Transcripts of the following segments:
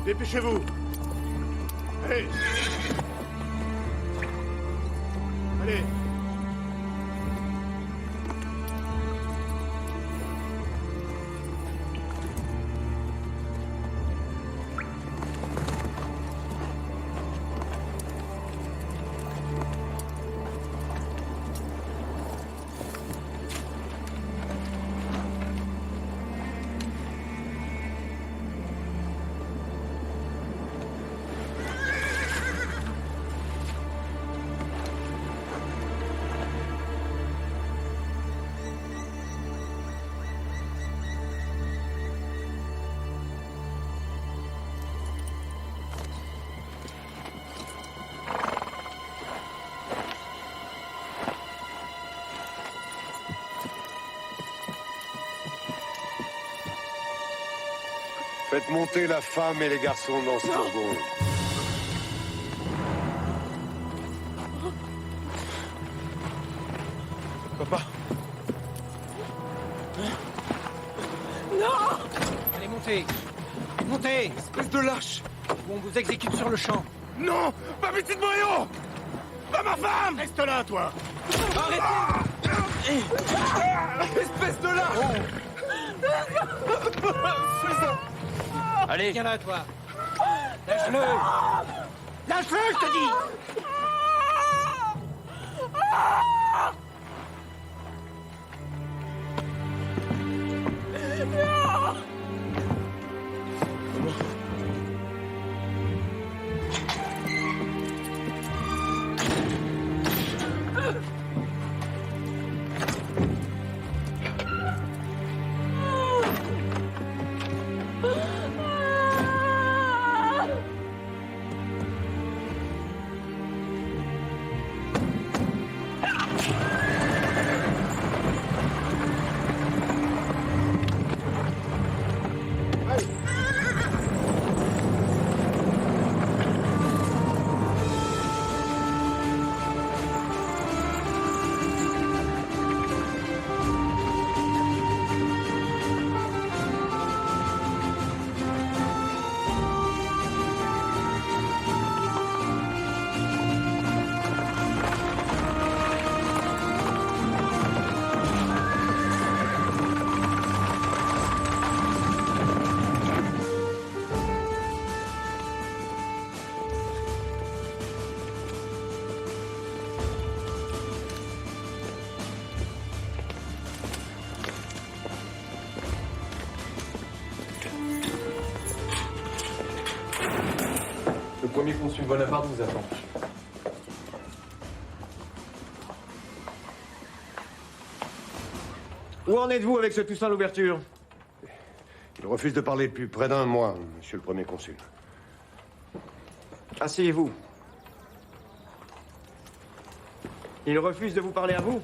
Dépêchez-vous. Allez. Allez. Faites monter la femme et les garçons dans ce fourgon. Papa. Non! Allez, montez! Montez! Espèce de lâche! Ou on vous exécute sur le champ. Non! Pas petite Moyo! Pas ma femme! Reste là, toi. Arrêtez! Espèce de lâche! Allez, viens là, toi! Lâche-le! Lâche-le, je te dis! Le premier consul Bonaparte vous attend. Où en êtes-vous avec ce Toussaint Louverture? Il refuse de parler depuis près d'un mois, monsieur le premier consul. Asseyez-vous. Il refuse de vous parler à vous?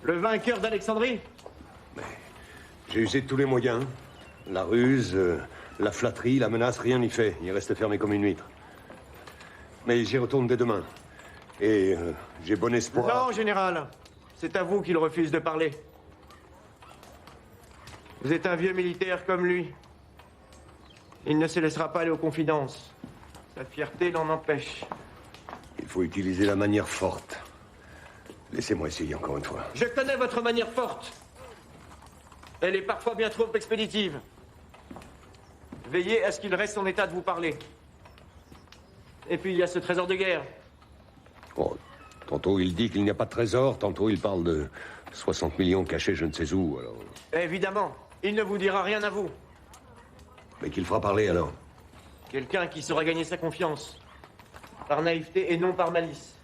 Le vainqueur d'Alexandrie? J'ai usé de tous les moyens. La ruse, la flatterie, la menace, rien n'y fait. Il reste fermé comme une huître. Mais j'y retourne dès demain. Et j'ai bon espoir... Non, général. C'est à vous qu'il refuse de parler. Vous êtes un vieux militaire comme lui. Il ne se laissera pas aller aux confidences. Sa fierté l'en empêche. Il faut utiliser la manière forte. Laissez-moi essayer encore une fois. Je connais votre manière forte. Elle est parfois bien trop expéditive. Veillez à ce qu'il reste en état de vous parler. Et puis il y a ce trésor de guerre. Oh, tantôt il dit qu'il n'y a pas de trésor, tantôt il parle de 60 millions cachés je ne sais où, alors... Évidemment, il ne vous dira rien à vous. Mais qu'il fera parler alors. Quelqu'un qui saura gagner sa confiance. Par naïveté et non par malice.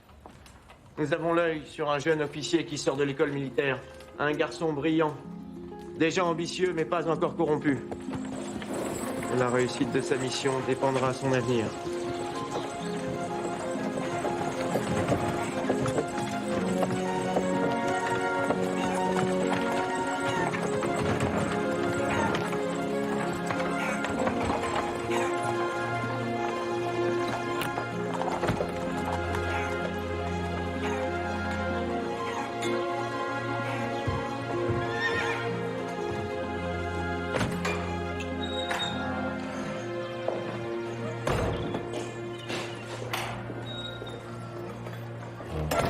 Nous avons l'œil sur un jeune officier qui sort de l'école militaire. Un garçon brillant. Déjà ambitieux, mais pas encore corrompu. La réussite de sa mission dépendra de son avenir.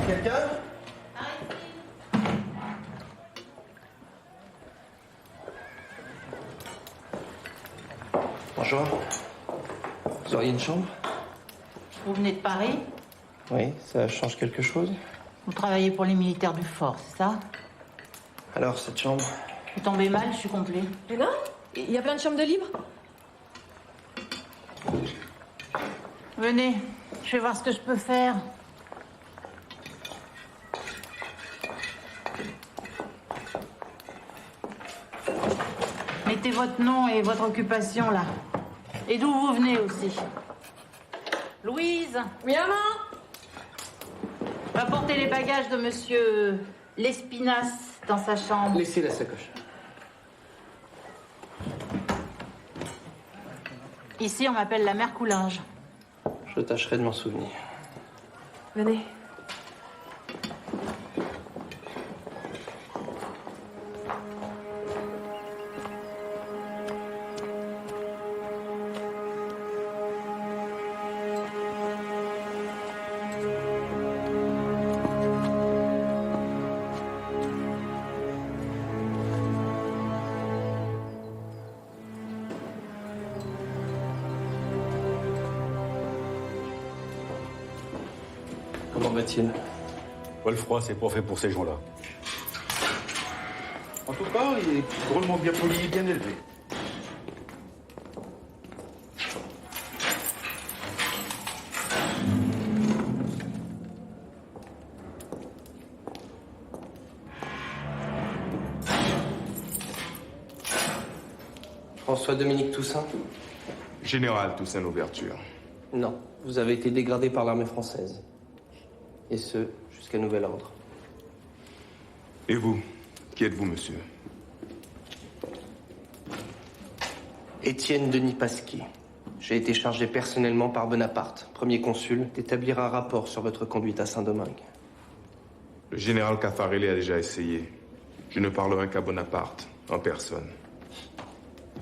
Quelqu'un? Bonjour. Vous auriez une chambre? Vous venez de Paris? Oui, ça change quelque chose. Vous travaillez pour les militaires du fort, c'est ça? Alors, cette chambre? Vous tombez mal, je suis complet. Mais non, il y a plein de chambres de libre. Venez, je vais voir ce que je peux faire. Mettez votre nom et votre occupation là. Et d'où vous venez aussi. Louise, Oui, maman. va porter les bagages de monsieur Lespinasse dans sa chambre. Laissez la sacoche. Ici, on m'appelle la mère Coulinge. Je tâcherai de m'en souvenir. Venez. Comment va-t-il? Ouais, le froid, c'est pas fait pour ces gens-là. En tout cas, il est drôlement bien poli et bien élevé. François-Dominique Toussaint? Général Toussaint Louverture. Non, vous avez été dégradé par l'armée française. Et ce, jusqu'à nouvel ordre. Et vous? Qui êtes-vous, monsieur? Étienne Denis Pasquier. J'ai été chargé personnellement par Bonaparte, premier consul, d'établir un rapport sur votre conduite à Saint-Domingue. Le général Caffarelli a déjà essayé. Je ne parlerai qu'à Bonaparte, en personne.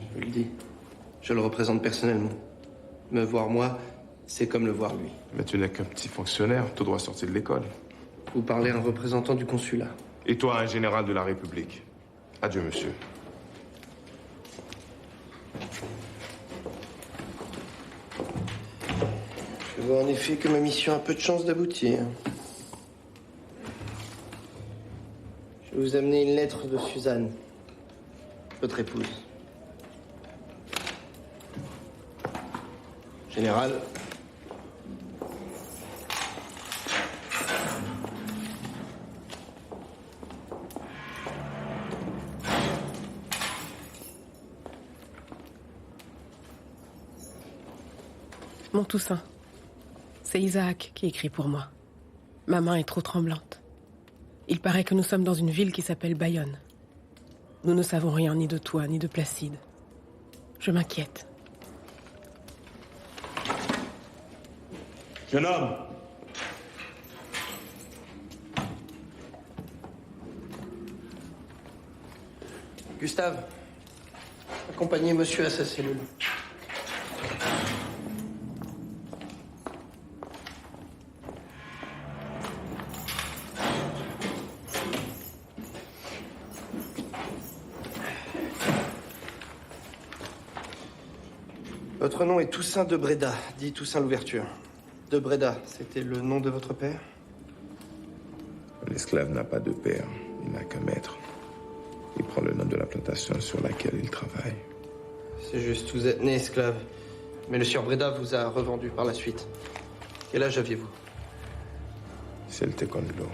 Je vous le dis. Je le représente personnellement. Me voir moi, c'est comme le voir lui. Mais tu n'es qu'un petit fonctionnaire, tout droit sorti de l'école. Vous parlez à un représentant du consulat. Et toi, un général de la République. Adieu, monsieur. Je vois en effet que ma mission a peu de chance d'aboutir. Je vais vous amener une lettre de Suzanne, votre épouse. Général. Mon Toussaint, c'est Isaac qui écrit pour moi. Ma main est trop tremblante. Il paraît que nous sommes dans une ville qui s'appelle Bayonne. Nous ne savons rien ni de toi, ni de Placide. Je m'inquiète. Jeune homme! Gustave, accompagnez monsieur à sa cellule. Votre nom est Toussaint de Bréda, dit Toussaint Louverture. De Bréda, c'était le nom de votre père? L'esclave n'a pas de père, il n'a qu'un maître. Il prend le nom de la plantation sur laquelle il travaille. C'est juste, vous êtes né esclave. Mais le sieur Bréda vous a revendu par la suite. Quel âge aviez-vous? Si elle te connu l'eau,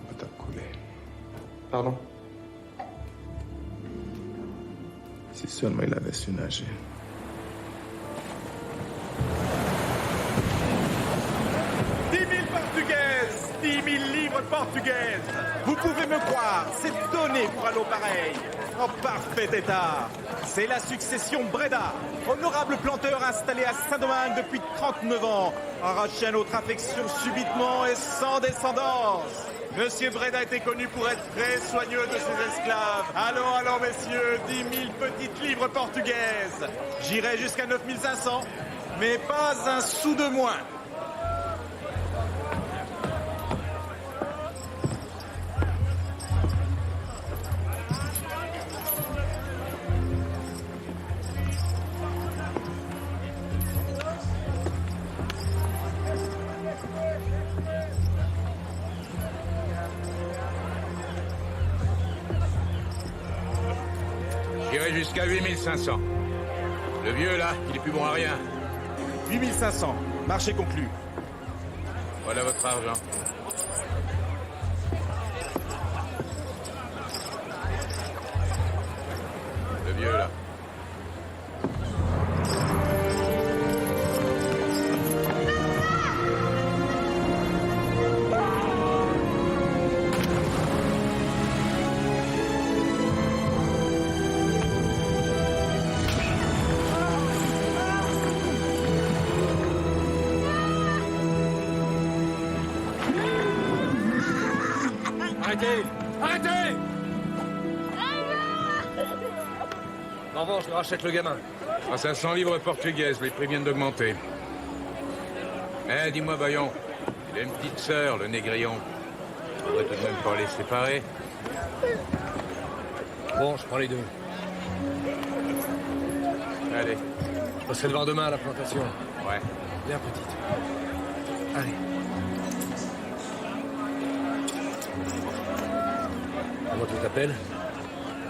va t'a coulé. Pardon? Si seulement il avait su nager. Portugaises, 10 000 livres portugaises. Vous pouvez me croire, c'est donné pour un lot pareil. En parfait état. C'est la succession Bréda, honorable planteur installé à Saint-Domingue depuis 39 ans, arraché à notre affection subitement et sans descendance. Monsieur Bréda était connu pour être très soigneux de ses esclaves. Allons, messieurs, 10 000 petites livres portugaises. J'irai jusqu'à 9 500, mais pas un sou de moins. jusqu'à 8500. Le vieux, là, il est plus bon à rien. 8500. Marché conclu. Voilà votre argent. Le vieux, là. Arrêtez! Arrêtez! En revanche, je rachète le gamin. À 500 livres portugaises, les prix viennent d'augmenter. Eh, dis-moi, Bayon, il a une petite sœur, le négrillon. On pourrait tout de même pas les séparer. Bon, je prends les deux. Allez. Je passerai devant demain à la plantation. Ouais. Bien petite. Allez. Comment tu t'appelles?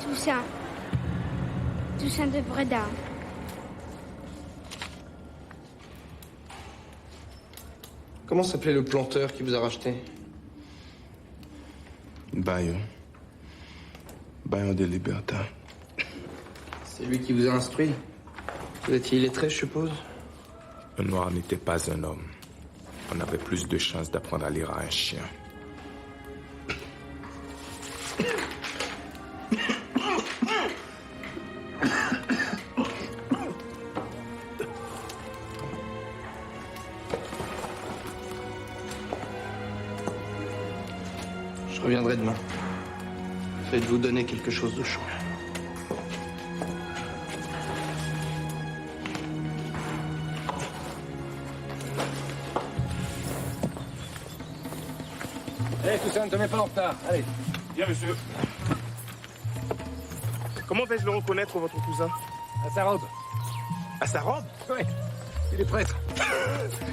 Toussaint. Toussaint de Breda. Comment s'appelait le planteur qui vous a racheté? Bayon. Bayon de Liberta. C'est lui qui vous a instruit? Vous étiez illettré, je suppose? Un noir n'était pas un homme. On avait plus de chances d'apprendre à lire à un chien. Je reviendrai demain. Faites-vous donner quelque chose de chaud. Allez, Toussaint, ne te mets pas en retard. Allez. Bien, monsieur. Comment vais-je le reconnaître, votre cousin? À sa robe. À sa robe? Oui. Il est prêtre.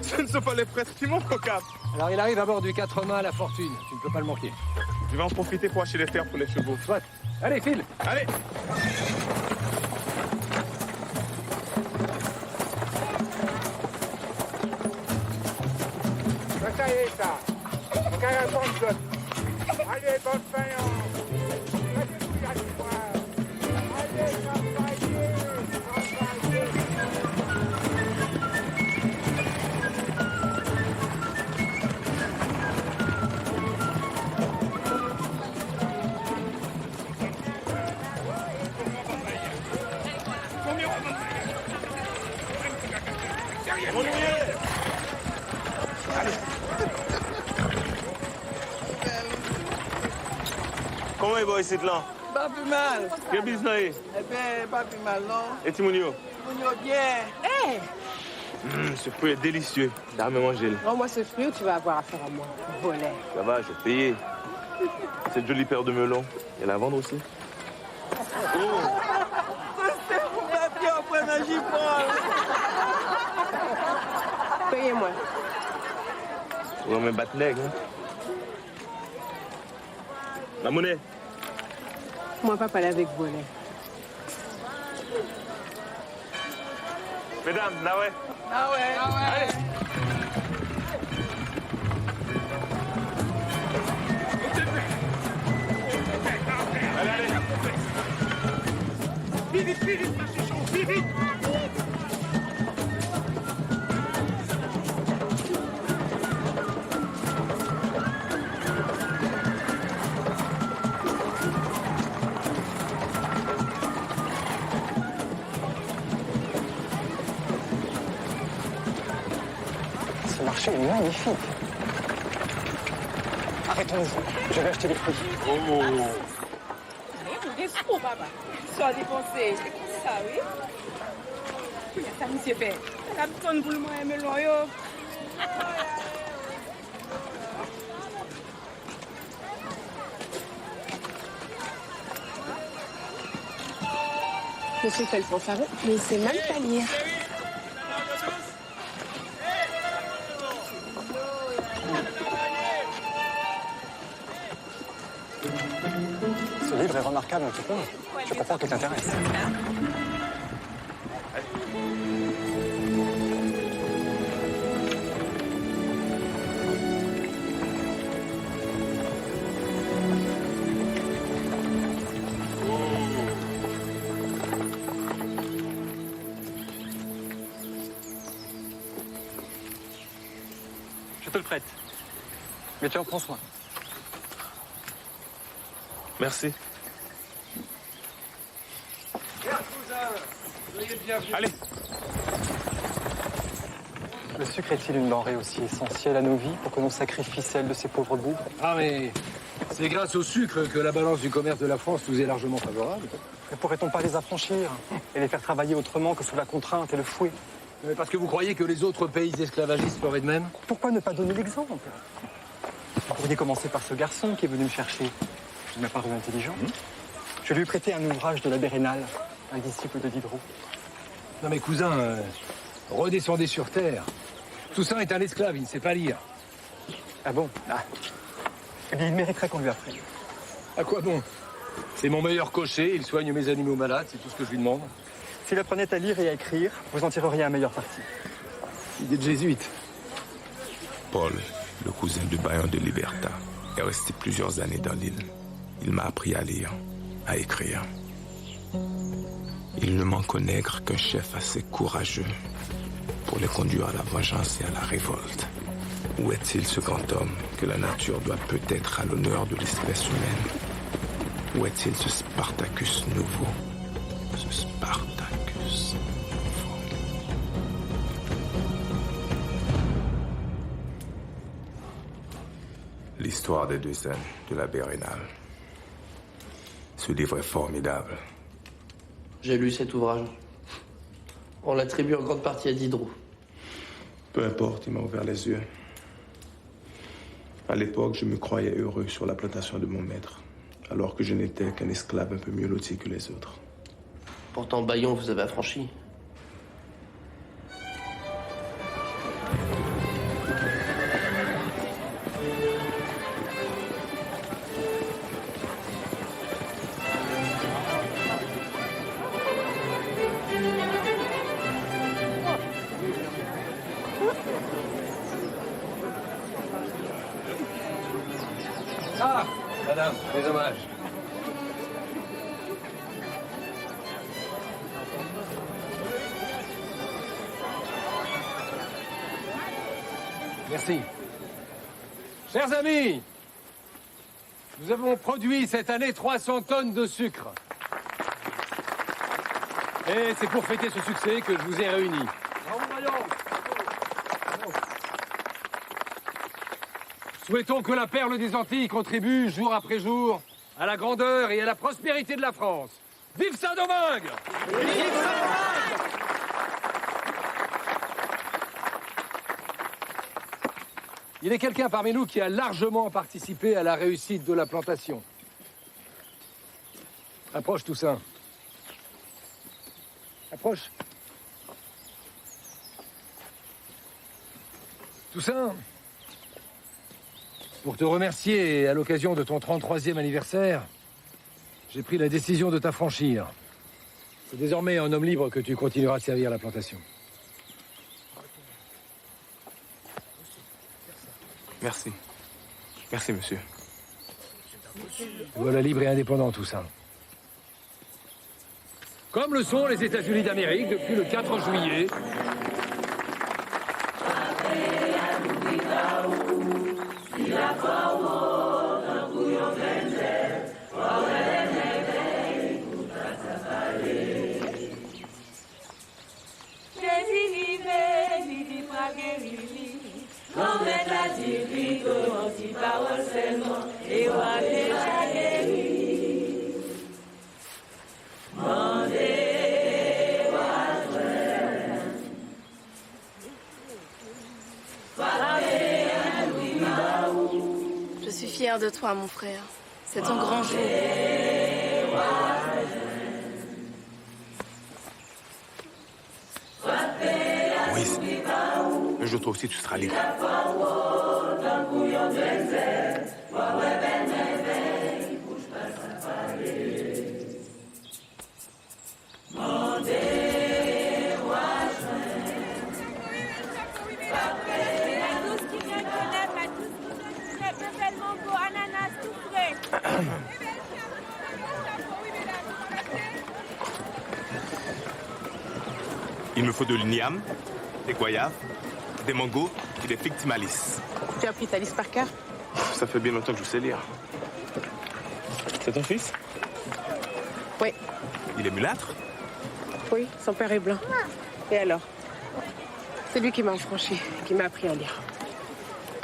Ce ne sont pas les prêtres qui manquent au cap. Alors, il arrive à bord du 4 mâts à la fortune. Tu ne peux pas le manquer. Je vais en profiter pour acheter les fers pour les chevaux. Soit. Allez, file. Allez. Ça y est, ça. Allez, bonne faïence. Comment est boy ici là? Pas plus mal. Quel business? Eh bien, pas plus mal, non? Et Timounio? Timounio, bien. Hé! Ce fruit est délicieux. Dame, mangez-le. Oh, moi, ce fruit, tu vas avoir affaire à moi. Volet. Ça va, je vais payer. Cette jolie paire de melons, elle la vendre aussi? C'est pour ma bien après un gifle. Payez-moi. On va me battre nègre, hein? La monnaie? Moi, pas parler avec Volet. Mesdames, là ouais. Ah ouais, ah ouais. Allez. Allez, allez. Vite, vite, vite, vite, c'est chaud, vite, vite. Ce marché est magnifique. Arrêtons-nous. Je vais acheter des fruits. Oh. Des sous, papa. Soit dépensé. C'est comme ça, oui. Il y a ça, monsieur fait. La tonne pour le moins melon, yo. Monsieur fait le fanfaron, mais il sait même pas lire. Ce livre est remarquable, on te pose. Je comprends qu'elle t'intéresse. Je te le prête. Mais tu en prends soin. Merci. Allez. Le sucre est-il une denrée aussi essentielle à nos vies pour que l'on sacrifie celle de ces pauvres bougres? Ah mais c'est grâce au sucre que la balance du commerce de la France nous est largement favorable. Ne pourrait-on pas les affranchir et les faire travailler autrement que sous la contrainte et le fouet? Mais parce que vous croyez que les autres pays esclavagistes feraient de même? Pourquoi ne pas donner l'exemple? Vous pourriez commencer par ce garçon qui est venu me chercher. Il m'a paru intelligent. Je lui ai prêté un ouvrage de l'abbé Rénal, un disciple de Diderot. Non mais cousin, redescendez sur terre. Toussaint est un esclave, il ne sait pas lire. Ah bon? Ah. Eh bien, il mériterait qu'on lui apprenne. À quoi bon? C'est mon meilleur cocher, il soigne mes animaux malades, c'est tout ce que je lui demande. S'il apprenait à lire et à écrire, vous en tireriez un meilleur parti. Idée de jésuite. Paul, le cousin de Bayon de Liberta, est resté plusieurs années dans l'île. Il m'a appris à lire, à écrire. Il ne m'en connaît qu'un chef assez courageux pour les conduire à la vengeance et à la révolte. Où est-il ce grand homme que la nature doit peut-être à l'honneur de l'espèce humaine? Où est-il ce Spartacus nouveau? Ce Spartacus nouveau. L'histoire des deux scènes de l'abbé Rénal. Ce livre est formidable. J'ai lu cet ouvrage. On l'attribue en grande partie à Diderot. Peu importe, il m'a ouvert les yeux. À l'époque, je me croyais heureux sur la plantation de mon maître, alors que je n'étais qu'un esclave un peu mieux loti que les autres. Pourtant, Bayon vous avez affranchi. Ah, madame, mes hommages. Merci. Chers amis, nous avons produit cette année 300 tonnes de sucre. Et c'est pour fêter ce succès que je vous ai réunis. Souhaitons que la perle des Antilles contribue jour après jour à la grandeur et à la prospérité de la France. Vive Saint-Domingue! Vive Saint-Domingue! Il est quelqu'un parmi nous qui a largement participé à la réussite de la plantation. Approche, Toussaint. Approche. Toussaint, pour te remercier à l'occasion de ton 33e anniversaire, j'ai pris la décision de t'affranchir. C'est désormais en homme libre que tu continueras de servir la plantation. Merci. Merci, monsieur. Voilà libre et indépendant, Toussaint. Comme le sont les États-Unis d'Amérique depuis le 4 juillet. Je suis fière de toi, mon frère. C'est ton grand jour. Moïse, un jour toi aussi tu seras libre. Il me faut de l'igname, des goyaves, des mangos et des figues timalis. Tu as appris ta liste par cœur? Ça fait bien longtemps que je sais lire. C'est ton fils? Oui. Il est mulâtre? Oui, son père est blanc. Et alors? C'est lui qui m'a affranchi, qui m'a appris à lire.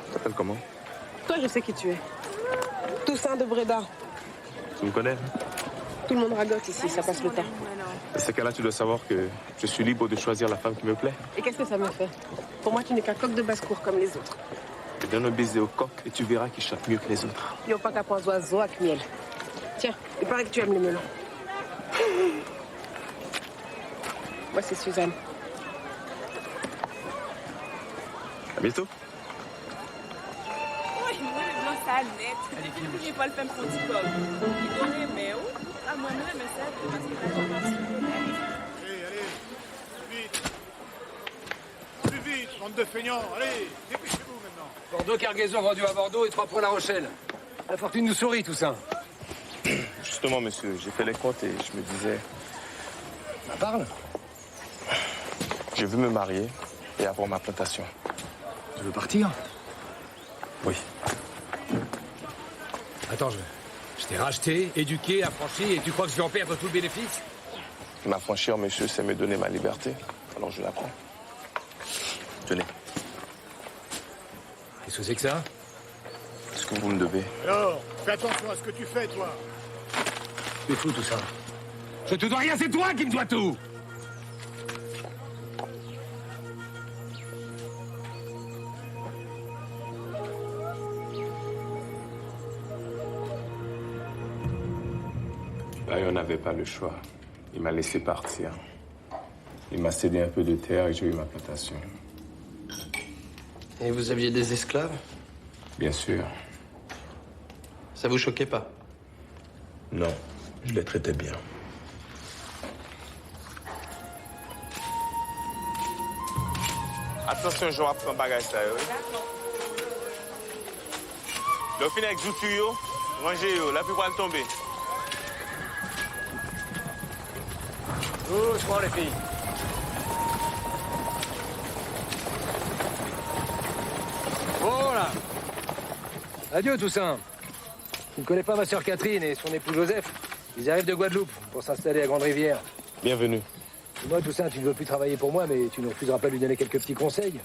Tu t'appelles comment? Toi, je sais qui tu es. Toussaint de Breda. Tu me connais? Tout le monde ragote ici, ça passe le temps. Dans ce cas-là, tu dois savoir que je suis libre de choisir la femme qui me plaît. Et qu'est-ce que ça me fait? Pour moi, tu n'es qu'un coq de basse-cour comme les autres. Donne un baiser au coq et tu verras qu'il chante mieux que les autres. Il n'y a pas qu'à prendre oiseau avec miel. Tiens, il paraît que tu aimes les melons. Moi, c'est Suzanne. À bientôt. Oui, moi, le blanc, ça net. Je ne pas le faire pour du coq. Il donne mais où? Ah, moi, je me sers parce que là, je passe. Allez, plus vite, bande de feignants, allez, dépêchez-vous maintenant. Bordeaux, cargaison vendue à Bordeaux et 3 pour La Rochelle. La fortune nous sourit, tout ça. Justement, monsieur, j'ai fait les comptes et je me disais... Bah, parle. Je veux me marier et avoir ma plantation. Tu veux partir? Oui. Attends, je t'ai racheté, éduqué, affranchi, et tu crois que je vais en perdre tout le bénéfice? M'affranchir, monsieur, c'est me donner ma liberté. Alors je la prends. Tenez. Qu'est-ce que c'est que ça? Ce que vous me devez. Alors, fais attention à ce que tu fais, toi. C'est fou, tout ça. Je te dois rien, c'est toi qui me dois tout! Bayon n'avait pas le choix. Il m'a laissé partir. Il m'a cédé un peu de terre et j'ai eu ma plantation. Et vous aviez des esclaves? Bien sûr. Ça vous choquait pas? Non, je les traitais bien. Attention, je vais prendre un bagage ça, oui. Le fin avec Zoutu, rangez, la pluie va tomber. Doucement, les filles. Voilà. Adieu, Toussaint. Tu ne connais pas ma sœur Catherine et son époux Joseph? Ils arrivent de Guadeloupe pour s'installer à Grande-Rivière. Bienvenue. Moi, Toussaint, tu ne veux plus travailler pour moi, mais tu ne refuseras pas de lui donner quelques petits conseils.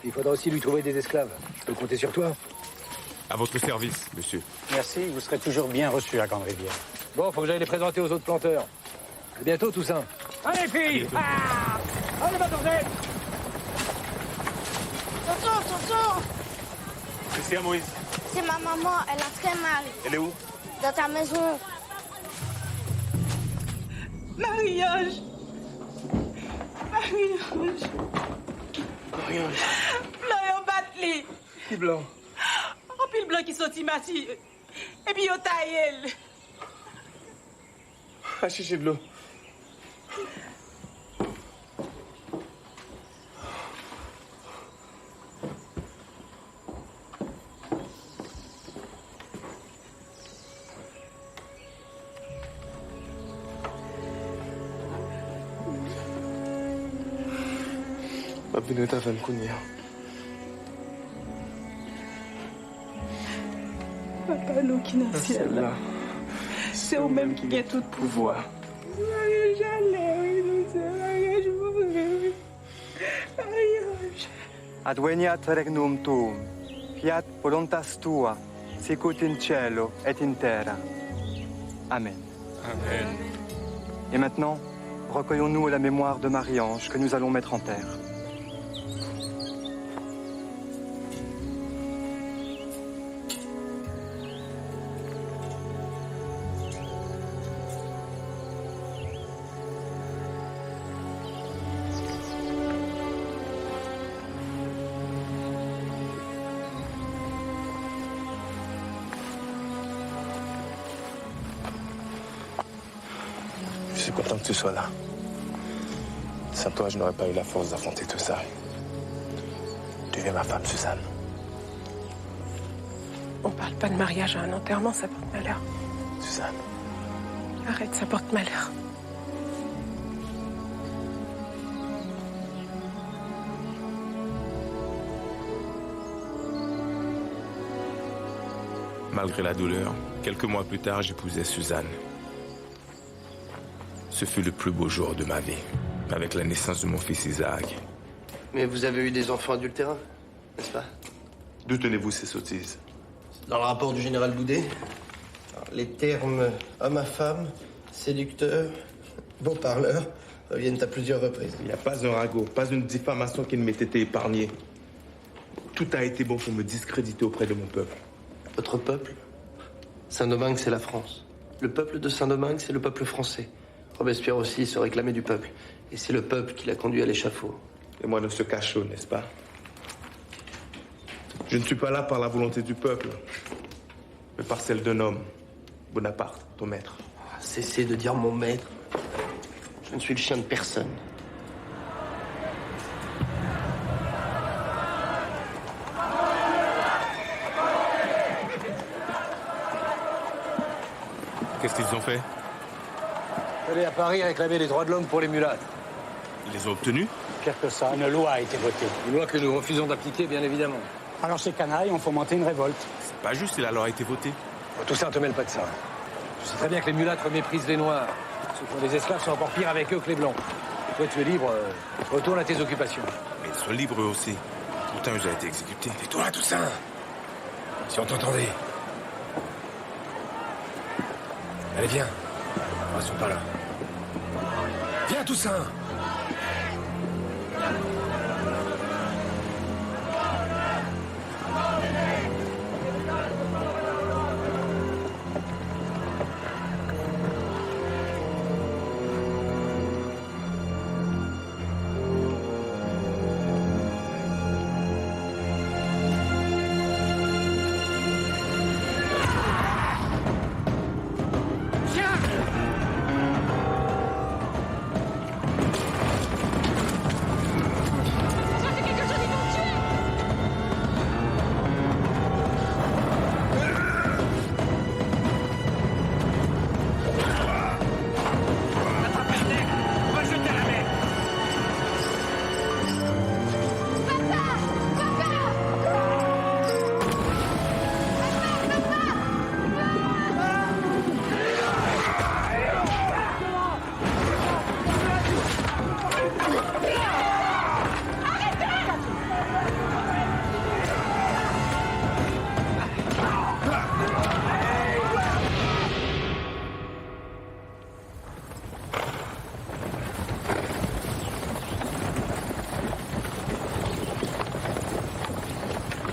Il faudra aussi lui trouver des esclaves. Je peux compter sur toi. À votre service, monsieur. Merci, vous serez toujours bien reçu à Grande-Rivière. Bon, faut que j'aille les présenter aux autres planteurs. À bientôt, Toussaint. Allez, filles! Ah! Allez, ma bordelle! Tonton! C'est à Moïse. C'est ma maman, elle a très mal. Elle est où? Dans ta maison. Marie-Ange! Marie-Ange! Marie-Ange. Blanc et on bat li. Qui blanc? Un pile blanc qui sortit mati. Et puis on taille. Ah, chiché de l'eau. Venez ta femme Kounia. Papa, nous qui dans le ciel là. C'est vous-même qui gagne tout pouvoir. Adveniat regnum tuum, fiat voluntas tua, sicut in cielo et in terra. Amen. Amen. Et maintenant, recueillons-nous à la mémoire de Marie-Ange que nous allons mettre en terre. Je suis content que tu sois là. Sans toi, je n'aurais pas eu la force d'affronter tout ça. Tu es ma femme, Suzanne. On parle pas de mariage à un enterrement, ça porte malheur. Suzanne. Arrête, ça porte malheur. Malgré la douleur, quelques mois plus tard, j'épousai Suzanne. Ce fut le plus beau jour de ma vie, avec la naissance de mon fils Isaac. Mais vous avez eu des enfants adultérins, n'est-ce pas? D'où tenez-vous ces sottises? Dans le rapport du général Boudet, les termes homme à femme, séducteur, beau parleur reviennent à plusieurs reprises. Il n'y a pas un ragot, pas une diffamation qui ne m'ait été épargnée. Tout a été bon pour me discréditer auprès de mon peuple. Votre peuple? Saint-Domingue, c'est la France. Le peuple de Saint-Domingue, c'est le peuple français. Robespierre aussi se réclamait du peuple. Et c'est le peuple qui l'a conduit à l'échafaud. Et moi, dans ce cachot, n'est-ce pas? Je ne suis pas là par la volonté du peuple, mais par celle d'un homme, Bonaparte, ton maître. Cessez de dire mon maître. Je ne suis le chien de personne. Qu'est-ce qu'ils ont fait? Aller à Paris réclamer les droits de l'homme pour les mulâtres. Ils les ont obtenus? Pire que ça, une loi a été votée. Une loi que nous refusons d'appliquer, bien évidemment. Alors ces canailles ont fomenté une révolte. C'est pas juste si la loi a été votée. Tout ça, ne te mêle pas de ça. Tu sais très bien que les mulâtres méprisent les noirs. Ceux qui ont des esclaves sont encore pires avec eux que les blancs. Toi, tu es libre, retourne à tes occupations. Mais ils sont libres eux aussi. Pourtant, ils ont été exécutés. Tais-toi, Toussaint! Si on t'entendait. Allez, viens. Restons pas là. Viens, Toussaint!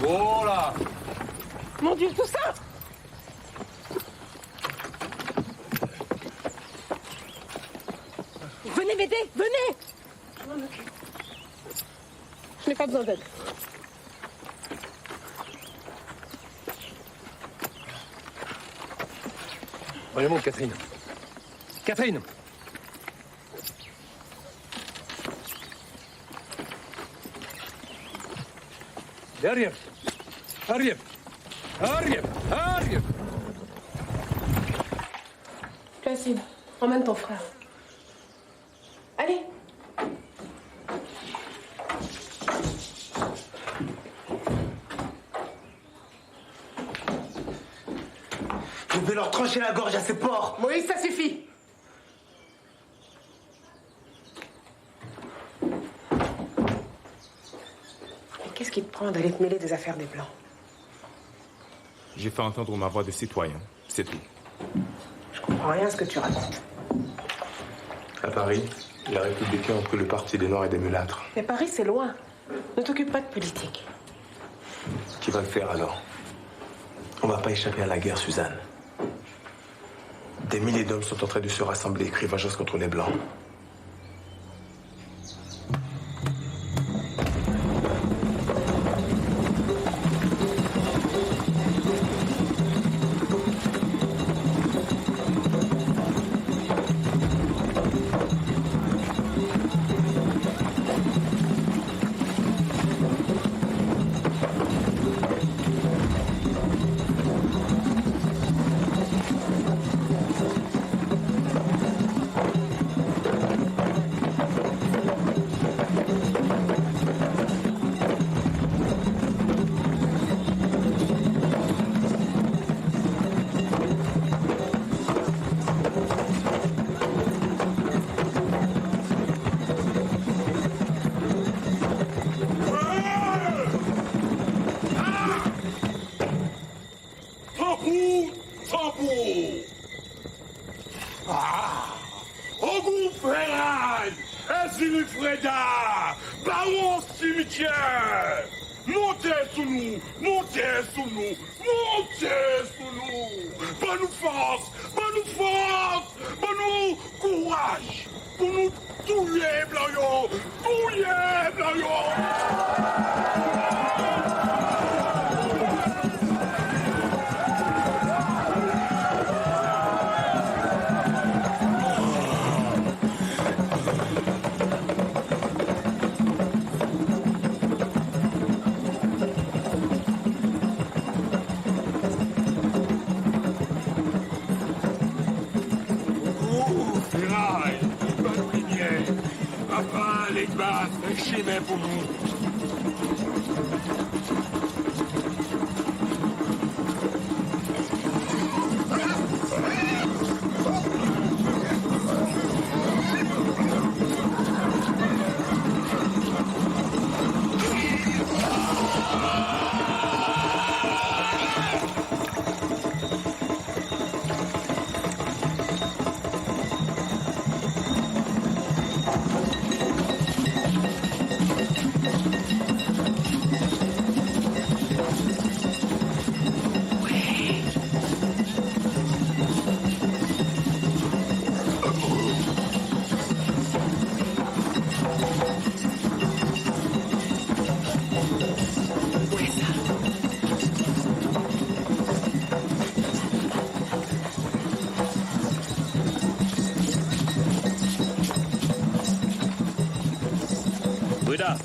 Oh là! Mon Dieu, tout ça! Venez m'aider, venez! Je m'en occupe. Je n'ai pas besoin d'aide. Allez, monte, Catherine. Catherine! Derrière! Arrière! Arrière! Arrière! Placide, emmène ton frère. Allez! Je vais leur trancher la gorge à ces porcs! Moïse, ça suffit! Qu'est-ce qui te prend d'aller te mêler des affaires des Blancs? J'ai fait entendre ma voix de citoyen, c'est tout. Je comprends rien à ce que tu racontes. À Paris, les républicains ont pris le parti des Noirs et des mulâtres. Mais Paris, c'est loin. Ne t'occupe pas de politique. Qui va le faire alors? On va pas échapper à la guerre, Suzanne. Des milliers d'hommes sont en train de se rassembler et crier vengeance contre les Blancs. Breda, baron cimetière. Montez sous nous, montez sous nous, montez sous nous. Pas nous force, pas nous courage. Pour nous tuer, Blanc, tuer, Blanc. Les gars, un chemin pour nous. Breda,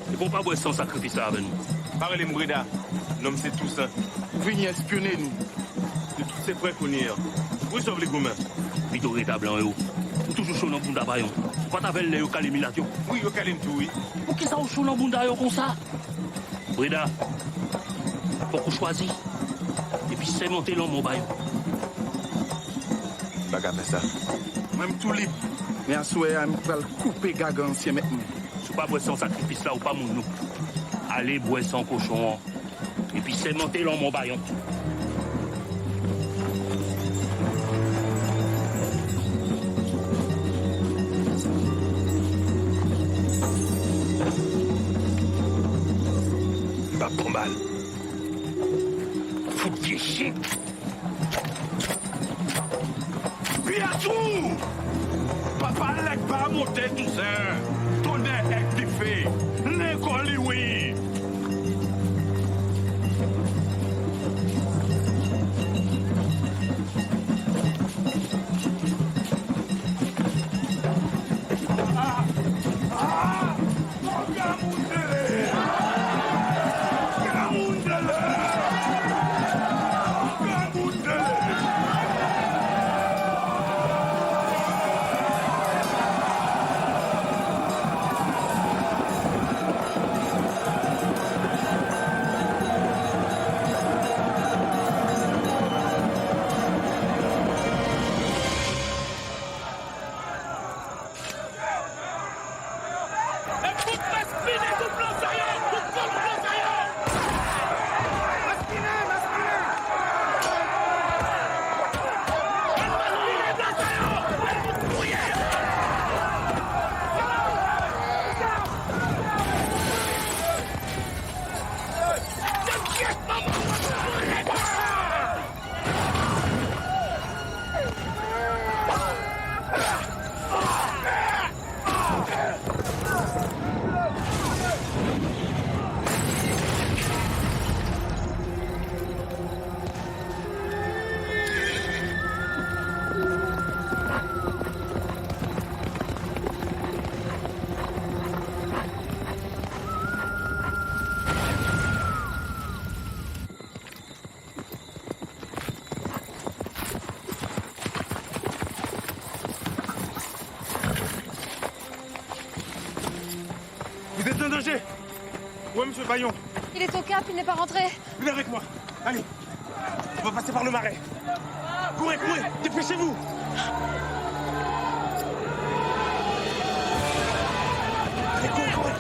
il ne faut pas boire sans sacrifice avec nous. Parlez, Breda. L'homme, c'est tout ça. Vous venez espionner nous. De tous ces prêts qu'on y est. Où sont les gourmands? Vito Rita Blanc, ou toujours chaud dans le bunda bayon. Pas t'appelles les Yokalim-Milatio. Oui, Yokalim tout, oui. Pour qui ça ou chaud dans le bunda comme ça? Breda, faut qu'on choisit. Et puis c'est monter l'homme au bayon. Pas qu'à faire ça. Même tout libre. Mais à souhait, je vais couper gaga ancien maintenant. Si pas boire sans sacrifice là ou pas mon nous. Allez boire sans cochon. Et puis c'est monter l'homme au bayon. Pas pour mal. Faut que chic. Puis à tout! Papa lèk pas monter tout ça. Ton est activé. L'école, oui. Vous êtes en danger? Oui, monsieur Bayon. Il est au cap, il n'est pas rentré. Venez avec moi. Allez. On va passer par le marais. Courez, courez. Dépêchez-vous. Allez, courez, courez.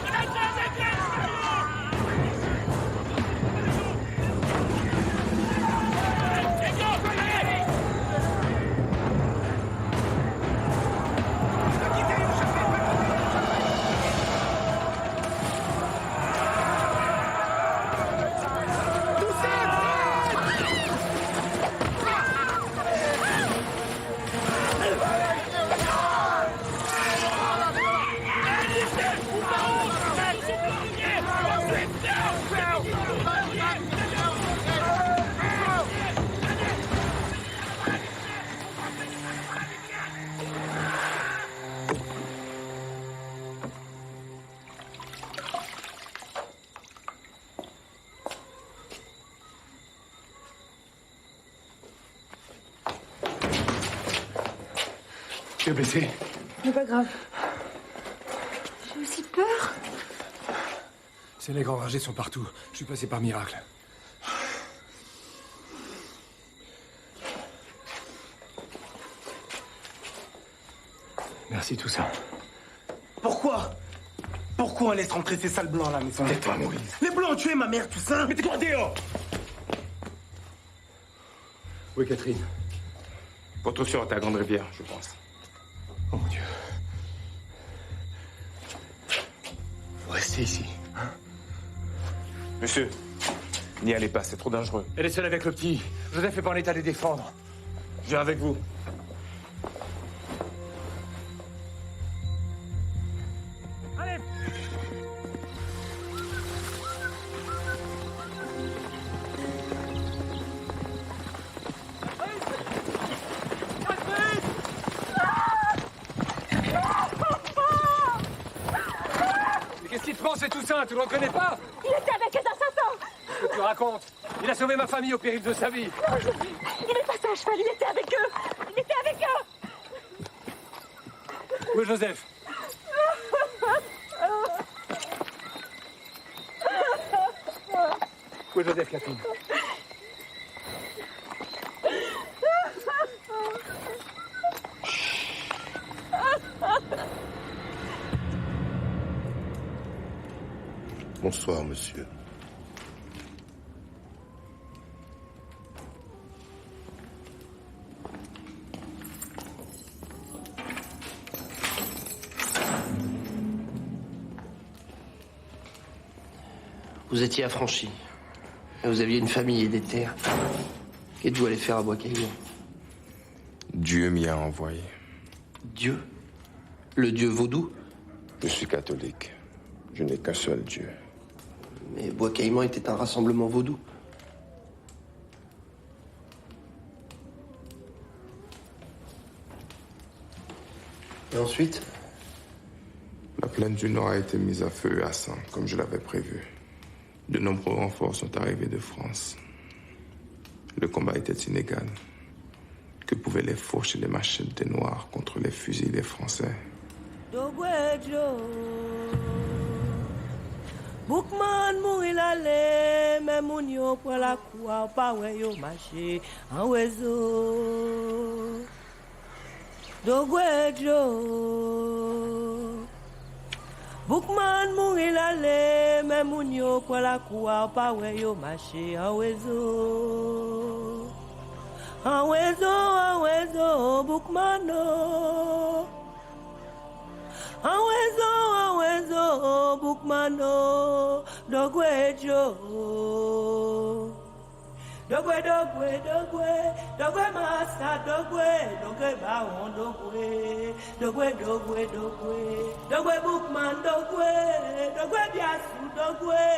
Tu es blessé? Mais pas grave. J'ai aussi peur. Ces nègres enragés sont partout. Je suis passé par miracle. Merci tout ça. Pourquoi on laisse rentrer ces sales blancs à la maison? Tais-toi, Maurice. Les blancs ont tué ma mère, tout ça. Mais tais-toi dehors! Oui, Catherine. Votre soeur est à Grande-Rivière, je pense. Oh mon Dieu. Vous restez ici. Hein? Monsieur, n'y allez pas, c'est trop dangereux. Elle est seule avec le petit. Joseph n'est pas en état de les défendre. Je viens avec vous. Allez! Mais qu'est-ce qu'il te pense, c'est tout ça? Tu le reconnais pas? Il était avec les assassins. Qu'est-ce que tu racontes? Il a sauvé ma famille au péril de sa vie. Non, je sais. Il est passé à cheval, il était avec eux. Il était avec eux. Où est Joseph? Où est Joseph, Catherine? Bonsoir, monsieur. Vous étiez affranchi. Et vous aviez une famille et des terres. Qu'êtes-vous allé faire à Bois-Caillon? Dieu m'y a envoyé. Dieu? Le Dieu vaudou? Je suis catholique. Je n'ai qu'un seul Dieu. Mais Bois-Caillon était un rassemblement vaudou. Et ensuite? La plaine du Nord a été mise à feu et à sang, comme je l'avais prévu. De nombreux renforts sont arrivés de France. Le combat était inégal. Que pouvaient les fourches et les machettes des Noirs contre les fusils des Français? Boukman mourir l'aller, mais moun yo pour la cour, pas ouais yo marché en oiseau. Dogwejo. Boukman mourir l'aller, mais moun yo pour la cour, pas ouais yo marché en oiseau. En oiseau, Boukmano. Awezo, Boukmano, Dogwejo. Dogwe, massa, dogwe, baon, dogwe, Boukman, dogwe, biasu, dogwe.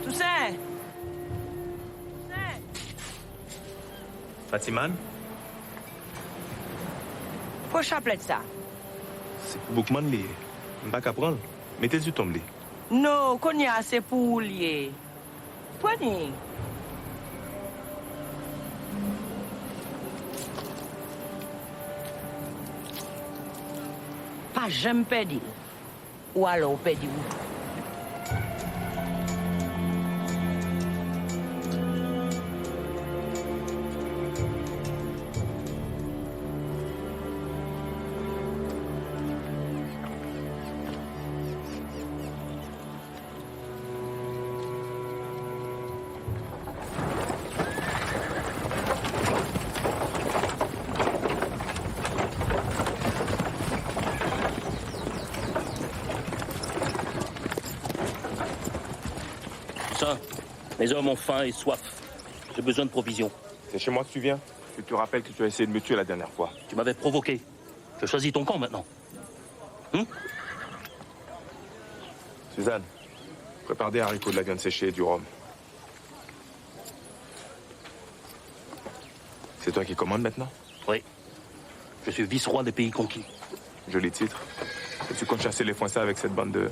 Toussaint! Fatimane? Faut chapelet ça. C'est pour Boukman lié. Je ne vais pas prendre. Mettez du tombe. Non, Konya, c'est pour lier. Prenez. Pas jamais perdu. Ou alors perdu. Toussaint, mes hommes ont faim et soif. J'ai besoin de provisions. C'est chez moi que tu viens? Tu te rappelles que tu as essayé de me tuer la dernière fois? Tu m'avais provoqué. Je choisis ton camp maintenant. Suzanne, prépare des haricots, de la viande séchée et du rhum. C'est toi qui commandes maintenant? Oui. Je suis vice-roi des pays conquis. Joli titre. Et tu comptes chasser les Français avec cette bande de...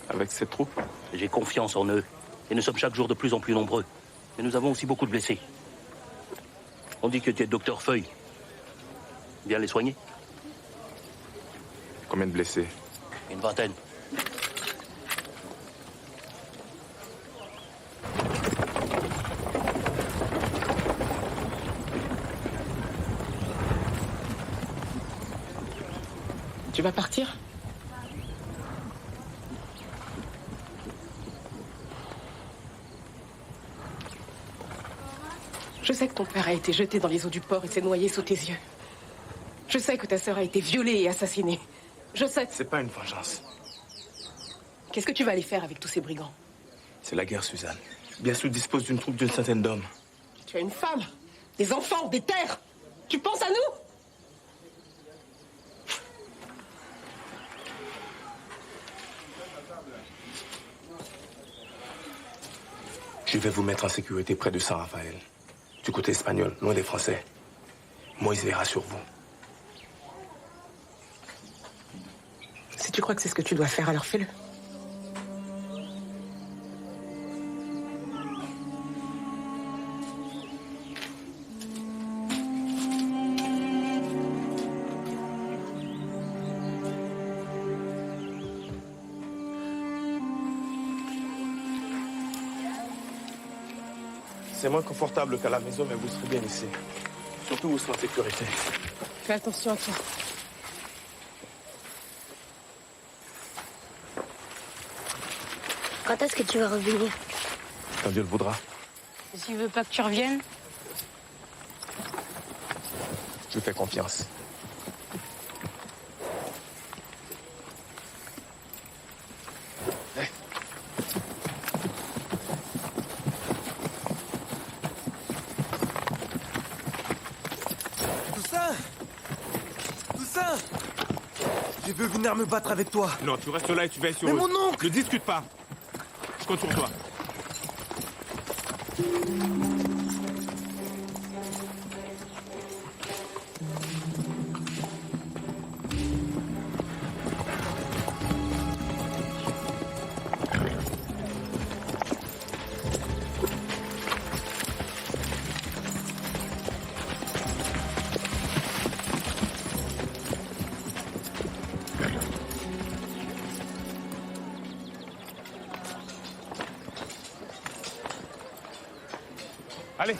avec cette troupe? J'ai confiance en eux. Et nous sommes chaque jour de plus en plus nombreux. Mais nous avons aussi beaucoup de blessés. On dit que tu es docteur Feuille. Viens les soigner. Combien de blessés? Une vingtaine. Tu vas partir? Je sais que ton père a été jeté dans les eaux du port et s'est noyé sous tes yeux. Je sais que ta sœur a été violée et assassinée. Je sais. C'est pas une vengeance. Qu'est-ce que tu vas aller faire avec tous ces brigands? C'est la guerre, Suzanne. Biassou dispose d'une troupe d'une centaine d'hommes. Tu as une femme, des enfants, des terres. Tu penses à nous? Je vais vous mettre en sécurité près de Saint-Raphaël. Du côté espagnol, loin des Français. Moïse veillera sur vous. Si tu crois que c'est ce que tu dois faire, alors fais-le. C'est moins confortable qu'à la maison, mais vous serez bien ici. Surtout, vous serez en sécurité. Fais attention à toi. Quand est-ce que tu vas revenir? Quand Dieu le voudra. Et s'il veut pas que tu reviennes? Je fais confiance. Toussaint! Je veux venir me battre avec toi. Non, tu restes là et tu veilles sur Mais eux. mon oncle! Ne discute pas. Je compte sur toi. Allez.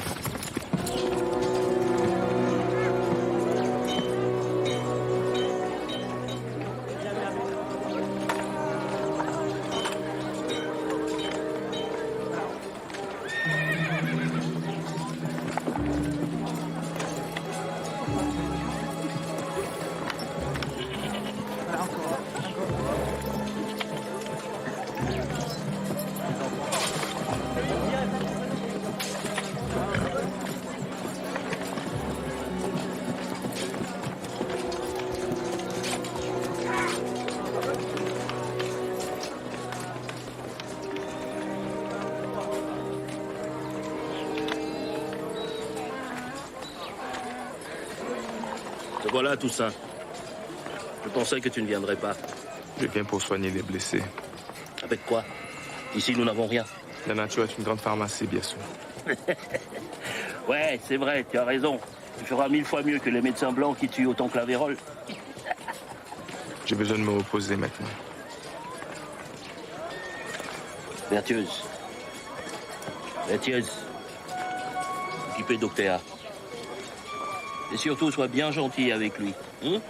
Te voilà, Toussaint. Je pensais que tu ne viendrais pas. Je viens pour soigner les blessés. Avec quoi? Ici, nous n'avons rien. La nature est une grande pharmacie, bien sûr. Ouais, c'est vrai, tu as raison. Tu feras 1000 fois mieux que les médecins blancs qui tuent autant que la vérole. J'ai besoin de me reposer maintenant. Vertueuse. Vertueuse. Occupez Doctéa. Et surtout, sois bien gentil avec lui. Hein?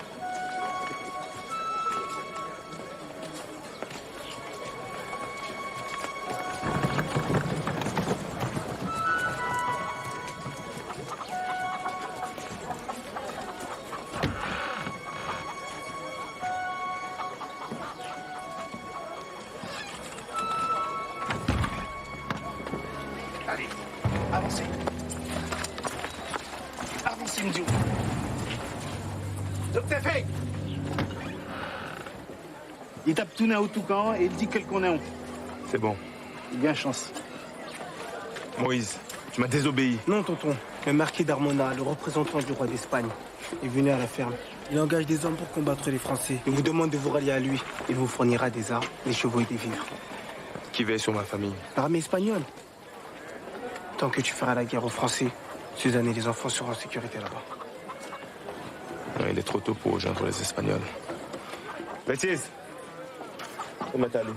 Avancez. Avancez, Ndio. Docteur Fay. Il tape tout au Toucan et il dit quel qu'on est. C'est bon. Bien chance. Moïse, tu m'as désobéi. Non, tonton. Le marquis d'Armona, le représentant du roi d'Espagne, est venu à la ferme. Il engage des hommes pour combattre les Français. Il vous demande de vous rallier à lui. Il vous fournira des armes, des chevaux et des vivres. Qui veille sur ma famille? L'armée espagnole. Tant que tu feras la guerre aux Français, Suzanne et les enfants seront en sécurité là-bas. Non, il est trop tôt pour rejoindre les Espagnols. Bêtise. On m'a allé.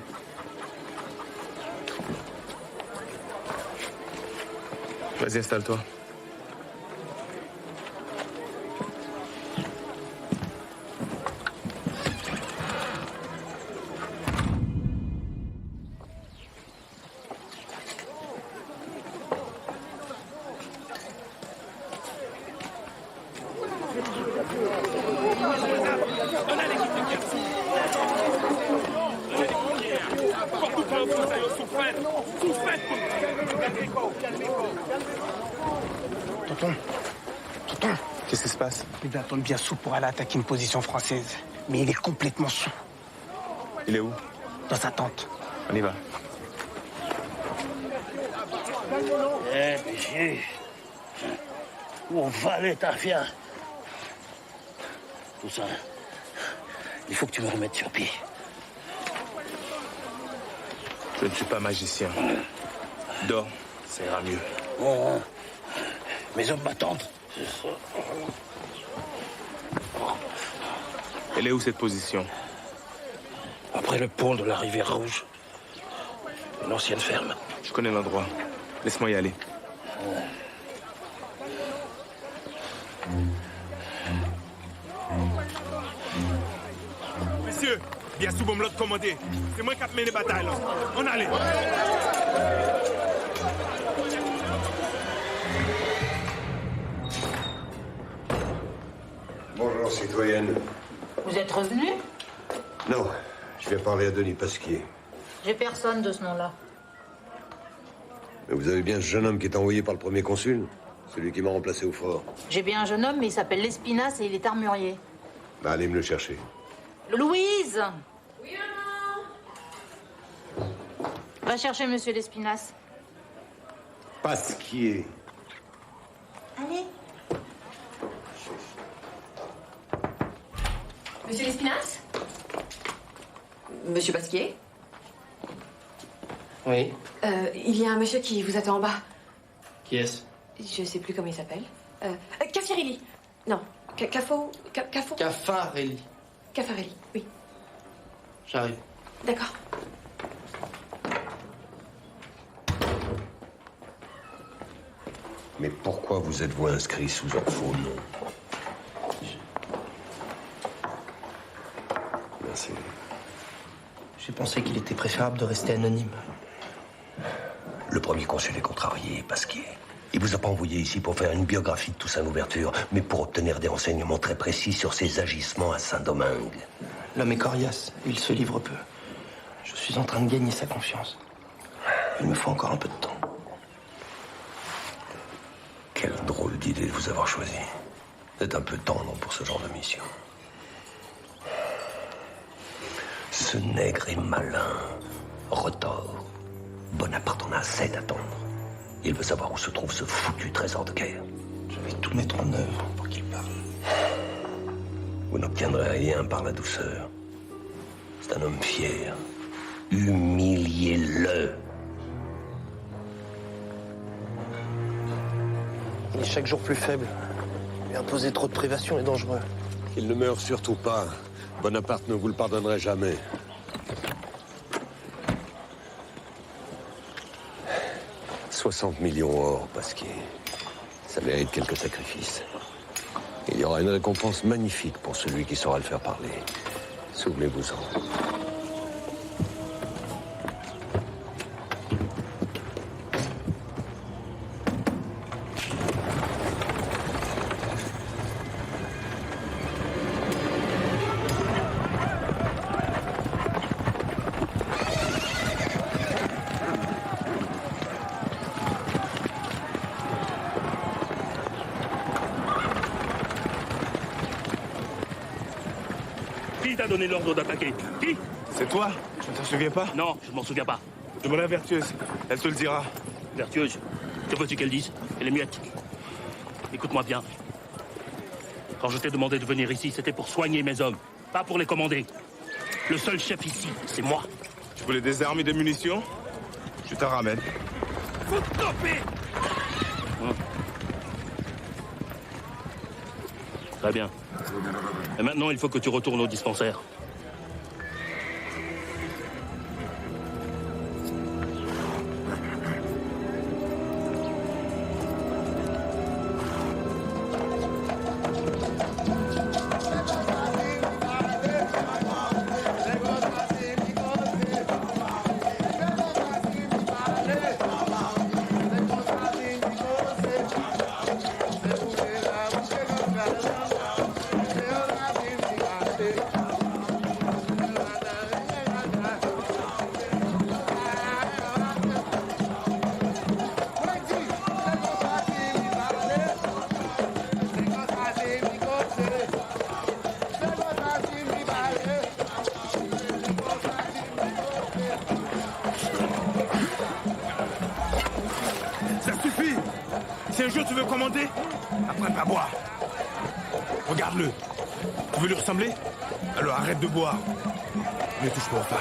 Vas-y, installe-toi. Tonton. Qu'est-ce qui se passe? Il doit attendre bien sous pour aller attaquer une position française. Mais il est complètement sous. Il est où? Dans sa tente. On y va. Eh, monsieur. Où va aller ta fille? Tout ça. Il faut que tu me remettes sur pied. Je ne suis pas magicien. Dors, ça ira mieux. Oh, mes hommes m'attendent. Elle est où cette position? Après le pont de la rivière Rouge. Une ancienne ferme. Je connais l'endroit. Laisse-moi y aller. Messieurs, bien sous bon l'autre commandé. C'est moi qui ai mené les batailles. Là. On allait. Bonjour, citoyenne. Vous êtes revenu? Non, je vais parler à Denis Pasquier. J'ai personne de ce nom-là. Mais vous avez bien ce jeune homme qui est envoyé par le premier consul? Celui qui m'a remplacé au fort. J'ai bien un jeune homme, mais il s'appelle Lespinasse et il est armurier. Bah, allez me le chercher. Louise! Oui, maman? Va chercher Monsieur Lespinasse. Pasquier. Allez. Monsieur Lespinasse? Monsieur Pasquier? Oui. Il y a un monsieur qui vous attend en bas. Qui est-ce? Je sais plus comment il s'appelle. Caffarelli. Non, Cafo. Caffarelli. Caffarelli, oui. J'arrive. D'accord. Mais pourquoi vous êtes-vous inscrit sous un faux nom? Merci. J'ai pensé qu'il était préférable de rester anonyme. Le premier consul est contrarié, Pasquier. Il vous a pas envoyé ici pour faire une biographie de Toussaint Louverture, mais pour obtenir des renseignements très précis sur ses agissements à Saint-Domingue. L'homme est coriace, il se livre peu. Je suis en train de gagner sa confiance. Il me faut encore un peu de temps. Quelle drôle d'idée de vous avoir choisi. Vous êtes un peu tendre pour ce genre de mission. Ce nègre est malin, retors. Bonaparte en a assez d'attendre. Il veut savoir où se trouve ce foutu trésor de guerre. Je vais tout mettre en œuvre pour qu'il parle. Vous n'obtiendrez rien par la douceur. C'est un homme fier. Humiliez-le. Il est chaque jour plus faible. Lui imposer trop de privations est dangereux. Qu'il ne meure surtout pas. Bonaparte ne vous le pardonnerait jamais. « 60 millions or, Pasquier. Ça mérite quelques sacrifices. Il y aura une récompense magnifique pour celui qui saura le faire parler. Souvenez-vous-en. » a donné l'ordre d'attaquer? Qui? C'est toi? Tu ne t'en souviens pas? Non, je m'en souviens pas. Demande à Vertueuse, elle te le dira. Vertueuse, que veux-tu qu'elle dise? Elle est muette. Écoute-moi bien. Quand je t'ai demandé de venir ici, c'était pour soigner mes hommes, pas pour les commander. Le seul chef ici, c'est moi. Tu voulais des armes et des munitions? Je t'en ramène. Faut stopper! Très bien. Et maintenant, il faut que tu retournes au dispensaire. Si un jour tu veux commander, apprends à boire. Regarde-le. Tu veux lui ressembler? Alors arrête de boire. Ne touche pas aux femmes.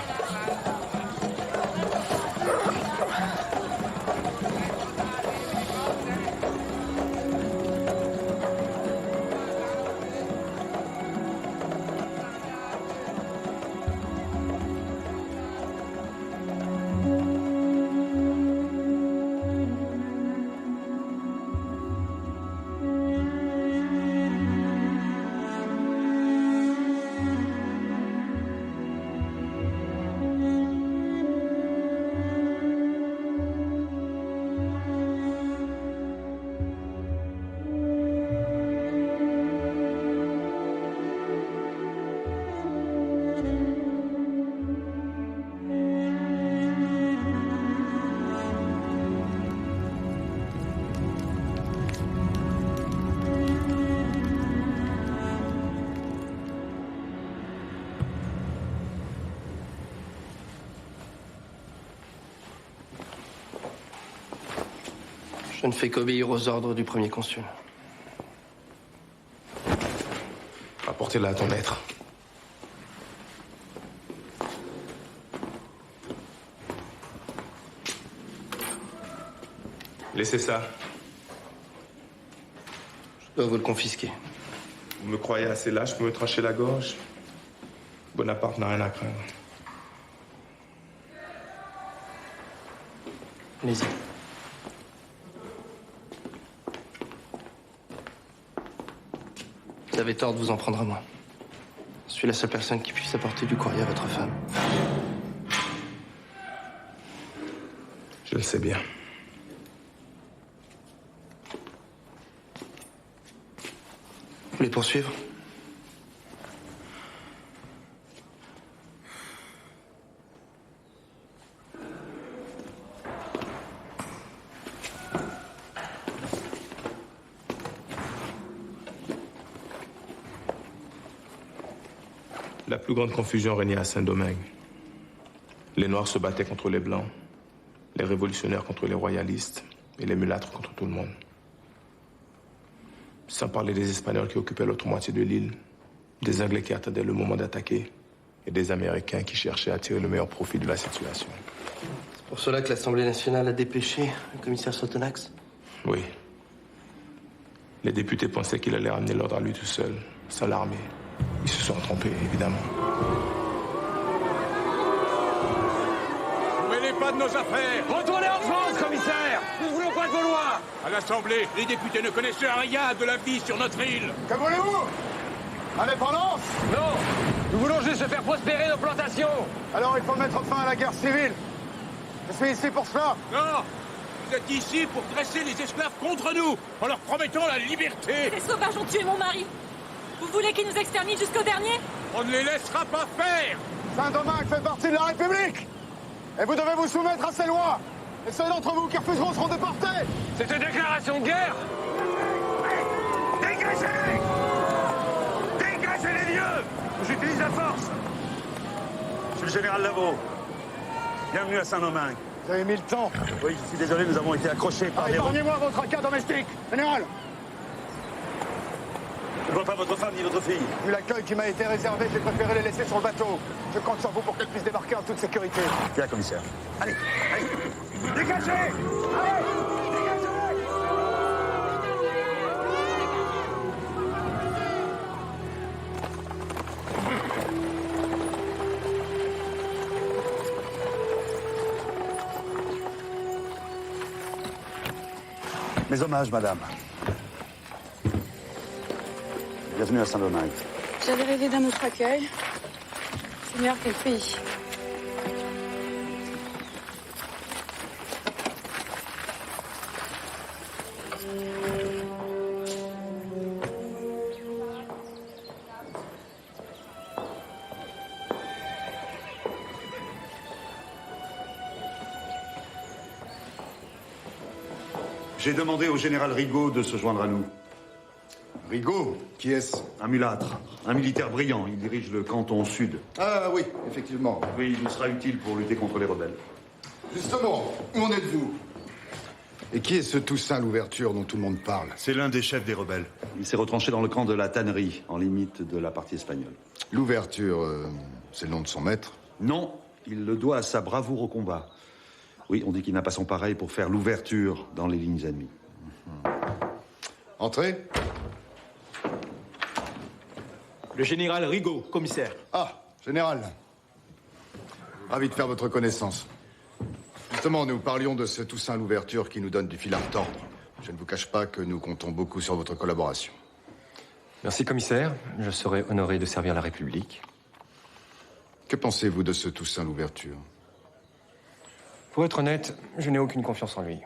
Je ne fais qu'obéir aux ordres du premier consul. Apportez-la à ton maître. Laissez ça. Je dois vous le confisquer. Vous me croyez assez lâche pour me trancher la gorge? Bonaparte n'a rien à craindre. Allez-y. Vous avez tort de vous en prendre à moi. Je suis la seule personne qui puisse apporter du courrier à votre femme. Je le sais bien. Vous voulez poursuivre? La plus grande confusion régnait à Saint-Domingue. Les Noirs se battaient contre les Blancs, les révolutionnaires contre les royalistes et les mulâtres contre tout le monde. Sans parler des Espagnols qui occupaient l'autre moitié de l'île, des Anglais qui attendaient le moment d'attaquer et des Américains qui cherchaient à tirer le meilleur profit de la situation. C'est pour cela que l'Assemblée nationale a dépêché le commissaire Sotonax? Oui. Les députés pensaient qu'il allait ramener l'ordre à lui tout seul, sans l'armée. Ils se sont trompés, évidemment. Ne mêlez pas de nos affaires. Retournez en France, commissaire. Nous ne voulons pas de Gaulois. À l'Assemblée, les députés ne connaissent rien de la vie sur notre île. Que voulez-vous? Indépendance? Non. Nous voulons juste faire prospérer nos plantations. Alors il faut mettre fin à la guerre civile. Je suis ici pour cela. Non. Vous êtes ici pour dresser les esclaves contre nous, en leur promettant la liberté. Ces sauvages ont tué mon mari. Vous voulez qu'ils nous exterminent jusqu'au dernier? On ne les laissera pas faire. Saint-Domingue fait partie de la République. Et vous devez vous soumettre à ces lois. Et ceux d'entre vous qui refuseront seront déportés. C'est une déclaration de guerre. Dégagez! Dégagez les milieu! J'utilise la force! Je suis le général Lavaux. Bienvenue à Saint-Domingue. Vous avez mis le temps. Oui, je suis désolé, nous avons été accrochés par des... Épargnez-moi votre cas domestique, général. Je ne vois pas votre femme ni votre fille. Vu l'accueil qui m'a été réservé, j'ai préféré les laisser sur le bateau. Je compte sur vous pour qu'elles puissent débarquer en toute sécurité. Bien, commissaire. Allez, allez! Dégagez! Allez! Mes hommages, madame. Bienvenue à Saint-Domingue. J'avais rêvé d'un autre accueil. Seigneur, quel pays. J'ai demandé au général Rigaud de se joindre à nous. Rigaud? Qui est-ce? Un mulâtre, un militaire brillant. Il dirige le canton sud. Ah oui, effectivement. Oui, il nous sera utile pour lutter contre les rebelles. Justement, où en êtes-vous? Et qui est ce Toussaint Louverture dont tout le monde parle? C'est l'un des chefs des rebelles. Il s'est retranché dans le camp de la tannerie, en limite de la partie espagnole. Louverture, c'est le nom de son maître? Non, il le doit à sa bravoure au combat. Oui, on dit qu'il n'a pas son pareil pour faire l'ouverture dans les lignes ennemies. Entrez. Le général Rigaud, commissaire. Ah, général. Ravi de faire votre connaissance. Justement, nous parlions de ce Toussaint Louverture qui nous donne du fil à retordre. Je ne vous cache pas que nous comptons beaucoup sur votre collaboration. Merci, commissaire. Je serai honoré de servir la République. Que pensez-vous de ce Toussaint Louverture? Pour être honnête, je n'ai aucune confiance en lui.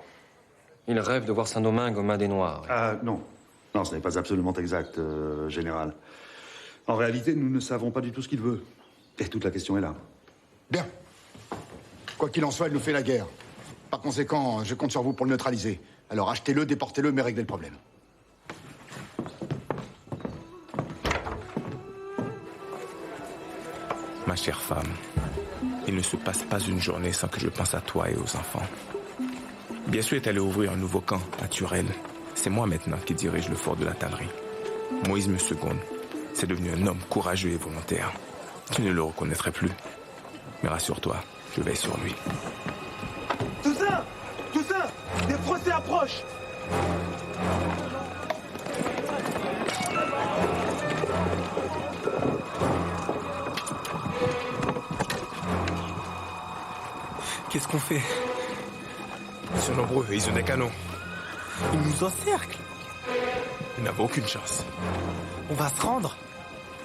Il rêve de voir Saint-Domingue aux mains des Noirs. Ah, non. Non, ce n'est pas absolument exact, général. En réalité, nous ne savons pas du tout ce qu'il veut. Et toute la question est là. Bien. Quoi qu'il en soit, il nous fait la guerre. Par conséquent, je compte sur vous pour le neutraliser. Alors achetez-le, déportez-le, mais réglez le problème. Ma chère femme, il ne se passe pas une journée sans que je pense à toi et aux enfants. Bien sûr, est allé ouvrir un nouveau camp, naturel. C'est moi maintenant qui dirige le fort de la tannerie. Moïse me seconde. C'est devenu un homme courageux et volontaire. Tu ne le reconnaîtrais plus. Mais rassure-toi, je veille sur lui. Toussaint! Toussaint! Des Français approchent! Qu'est-ce qu'on fait? Ils sont nombreux et ils ont des canons. Ils nous encerclent. Nous n'avons aucune chance. On va se rendre.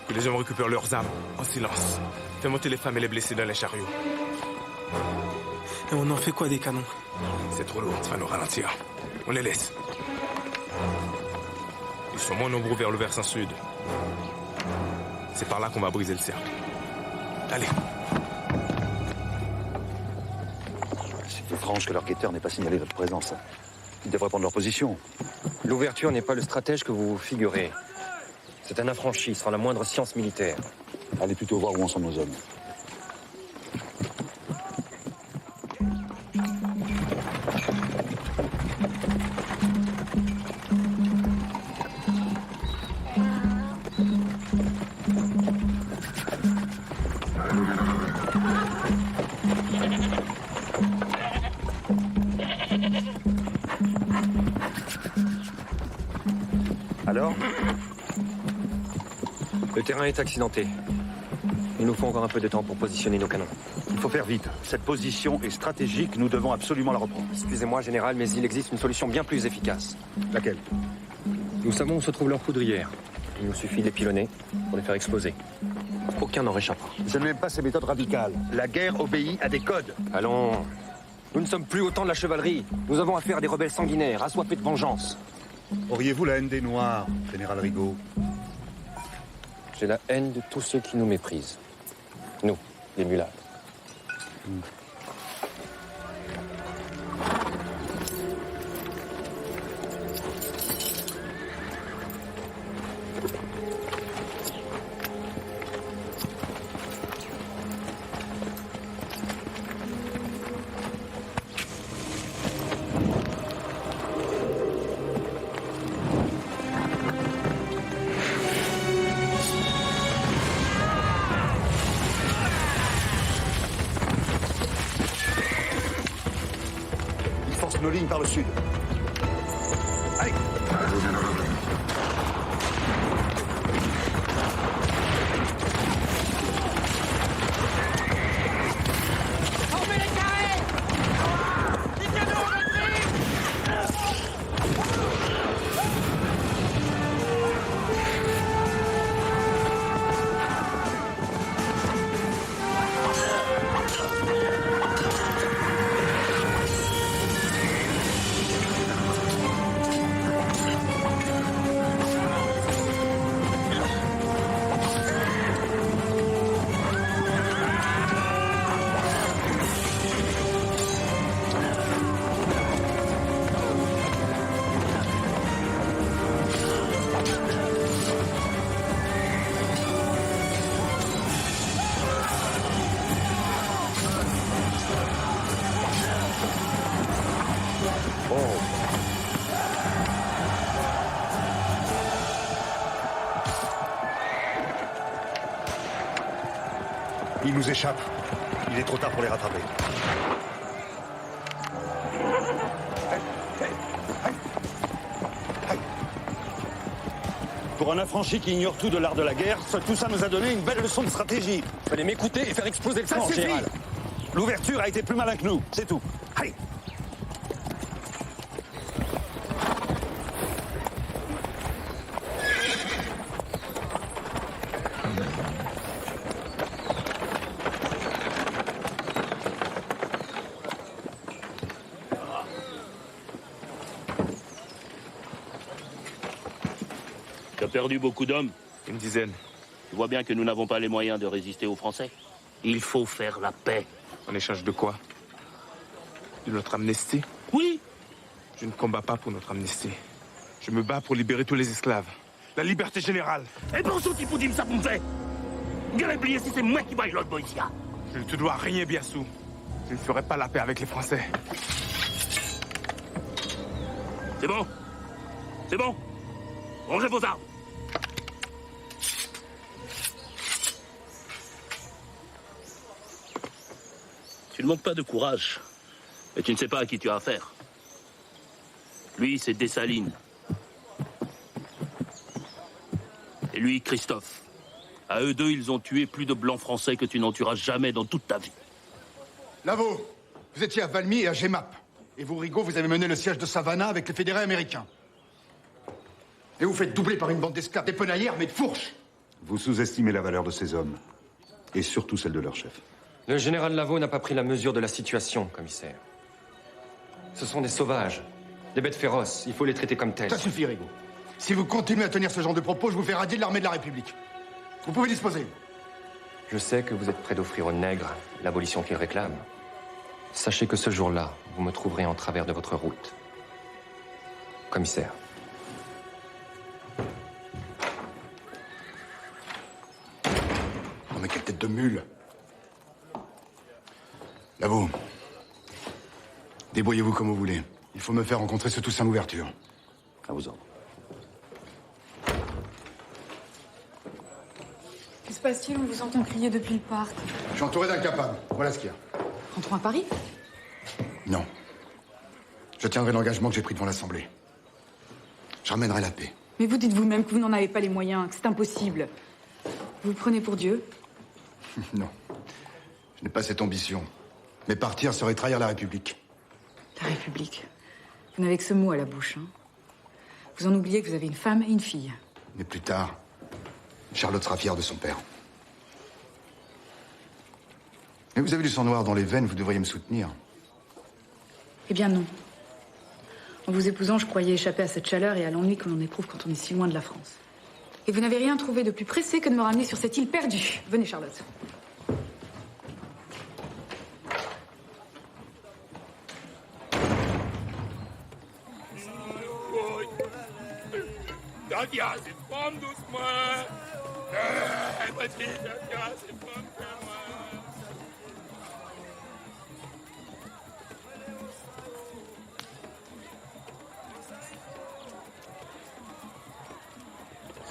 Que les hommes récupèrent leurs armes, en silence. Fais monter les femmes et les blessés dans les chariots. Et on en fait quoi des canons? C'est trop lourd, ça va nous ralentir. On les laisse. Ils sont moins nombreux vers le versant sud. C'est par là qu'on va briser le cercle. Allez. C'est étrange que leur guetteur n'ait pas signalé votre présence. Ils devraient prendre leur position. L'ouverture n'est pas le stratège que vous vous figurez. C'est un affranchi, sans la moindre science militaire. Allez plutôt voir où en sont nos hommes. Alors? Le terrain est accidenté. Il nous faut encore un peu de temps pour positionner nos canons. Il faut faire vite. Cette position est stratégique, nous devons absolument la reprendre. Excusez-moi, général, mais il existe une solution bien plus efficace. Laquelle? Nous savons où se trouve leur poudrière. Il nous suffit de les pilonner pour les faire exploser. Aucun n'en réchappera. Je n'aime pas ces méthodes radicales. La guerre obéit à des codes. Allons. Nous ne sommes plus au temps de la chevalerie. Nous avons affaire à des rebelles sanguinaires, assoiffés de vengeance. Auriez-vous la haine des Noirs, général Rigaud? J'ai la haine de tous ceux qui nous méprisent. Nous, les mulâtres. renforce nos lignes par le sud. Allez. Ils nous échappent. Il est trop tard pour les rattraper. Pour un affranchi qui ignore tout de l'art de la guerre, tout ça nous a donné une belle leçon de stratégie. Fallait m'écouter et faire exploser le flanc, général. L'ouverture a été plus malin que nous, c'est tout. Allez. Tu as perdu beaucoup d'hommes? Une dizaine. Tu vois bien que nous n'avons pas les moyens de résister aux Français. Il faut faire la paix. En échange de quoi? De notre amnistie? Oui. Je ne combats pas pour notre amnistie. Je me bats pour libérer tous les esclaves. La liberté générale. Et pour ce qui faut dire ça pour me faire? Bien oublier si c'est moi qui baille l'autre ici. Je ne te dois rien, Biassou. Je ne ferai pas la paix avec les Français. C'est bon. C'est bon. Rangez vos armes. Tu ne manques pas de courage, mais tu ne sais pas à qui tu as affaire. Lui, c'est Dessalines. Et lui, Christophe. À eux deux, ils ont tué plus de blancs français que tu n'en tueras jamais dans toute ta vie. Lavaux, vous étiez à Valmy et à Gemap. Et vous, Rigaud, vous avez mené le siège de Savannah avec les fédérés américains. Et vous faites doubler par une bande d'esclaves, des penaillères, mais de fourches. Vous sous-estimez la valeur de ces hommes. Et surtout celle de leur chef. Le général Lavaux n'a pas pris la mesure de la situation, commissaire. Ce sont des sauvages, des bêtes féroces. Il faut les traiter comme tels. Ça suffit, Rigaud. Si vous continuez à tenir ce genre de propos, je vous fais radier de l'armée de la République. Vous pouvez disposer. Je sais que vous êtes prêt d'offrir aux nègres l'abolition qu'ils réclament. Sachez que ce jour-là, vous me trouverez en travers de votre route. Commissaire. Oh, mais quelle tête de mule. Lavaux, débrouillez-vous comme vous voulez. Il faut me faire rencontrer ce Toussaint Louverture. À vos ordres. Que se passe-t-il? On vous entend crier depuis le parc. Je suis entouré d'incapables. Voilà ce qu'il y a. Rentrons à Paris? Non. Je tiendrai l'engagement que j'ai pris devant l'Assemblée. Je ramènerai la paix. Mais vous dites vous-même que vous n'en avez pas les moyens, que c'est impossible. Vous vous prenez pour Dieu? Non. Je n'ai pas cette ambition. Mais partir serait trahir la République. La République. Vous n'avez que ce mot à la bouche, hein. Vous en oubliez que vous avez une femme et une fille. Mais plus tard, Charlotte sera fière de son père. Et vous avez du sang noir dans les veines, vous devriez me soutenir. Eh bien non. En vous épousant, je croyais échapper à cette chaleur et à l'ennui que l'on éprouve quand on est si loin de la France. Et vous n'avez rien trouvé de plus pressé que de me ramener sur cette île perdue. Venez, Charlotte.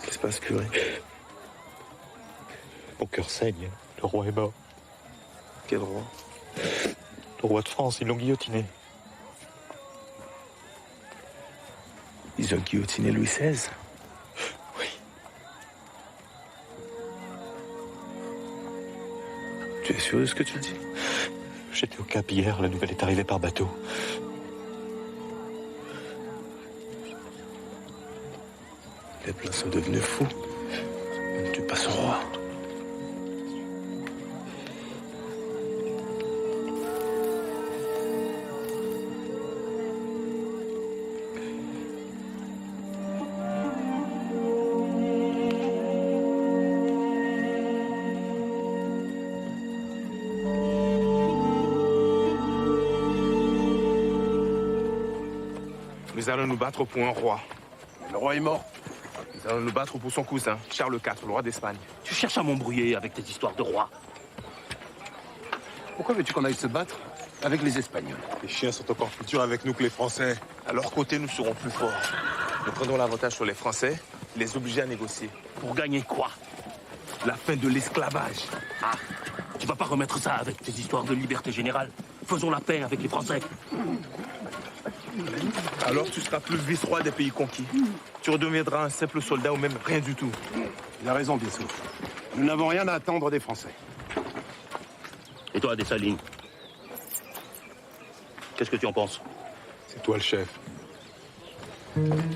Qu'est-ce qui se passe, curé? Mon cœur saigne. Le roi est mort. Quel roi? Le roi de France, ils l'ont guillotiné. Ils ont guillotiné Louis XVI. Oui. Tu es sûr de ce que tu dis? J'étais au Cap hier, la nouvelle est arrivée par bateau. Les Blancs sont devenus fous. On ne tue pas son roi. Nous allons nous battre pour un roi. Le roi est mort. Nous allons nous battre pour son cousin, Charles IV, le roi d'Espagne. Tu cherches à m'embrouiller avec tes histoires de roi. Pourquoi veux-tu qu'on aille se battre avec les Espagnols? Les chiens sont encore plus durs avec nous que les Français. À leur côté, nous serons plus forts. Nous prendrons l'avantage sur les Français, les obliger à négocier. Pour gagner quoi? La fin de l'esclavage. Ah, tu vas pas remettre ça avec tes histoires de liberté générale. Faisons la paix avec les Français. Alors tu seras plus vice-roi des pays conquis. Tu redeviendras un simple soldat ou même rien du tout. Il a raison, bien sûr. Nous n'avons rien à attendre des Français. Et toi, Dessalines, qu'est-ce que tu en penses? C'est toi le chef.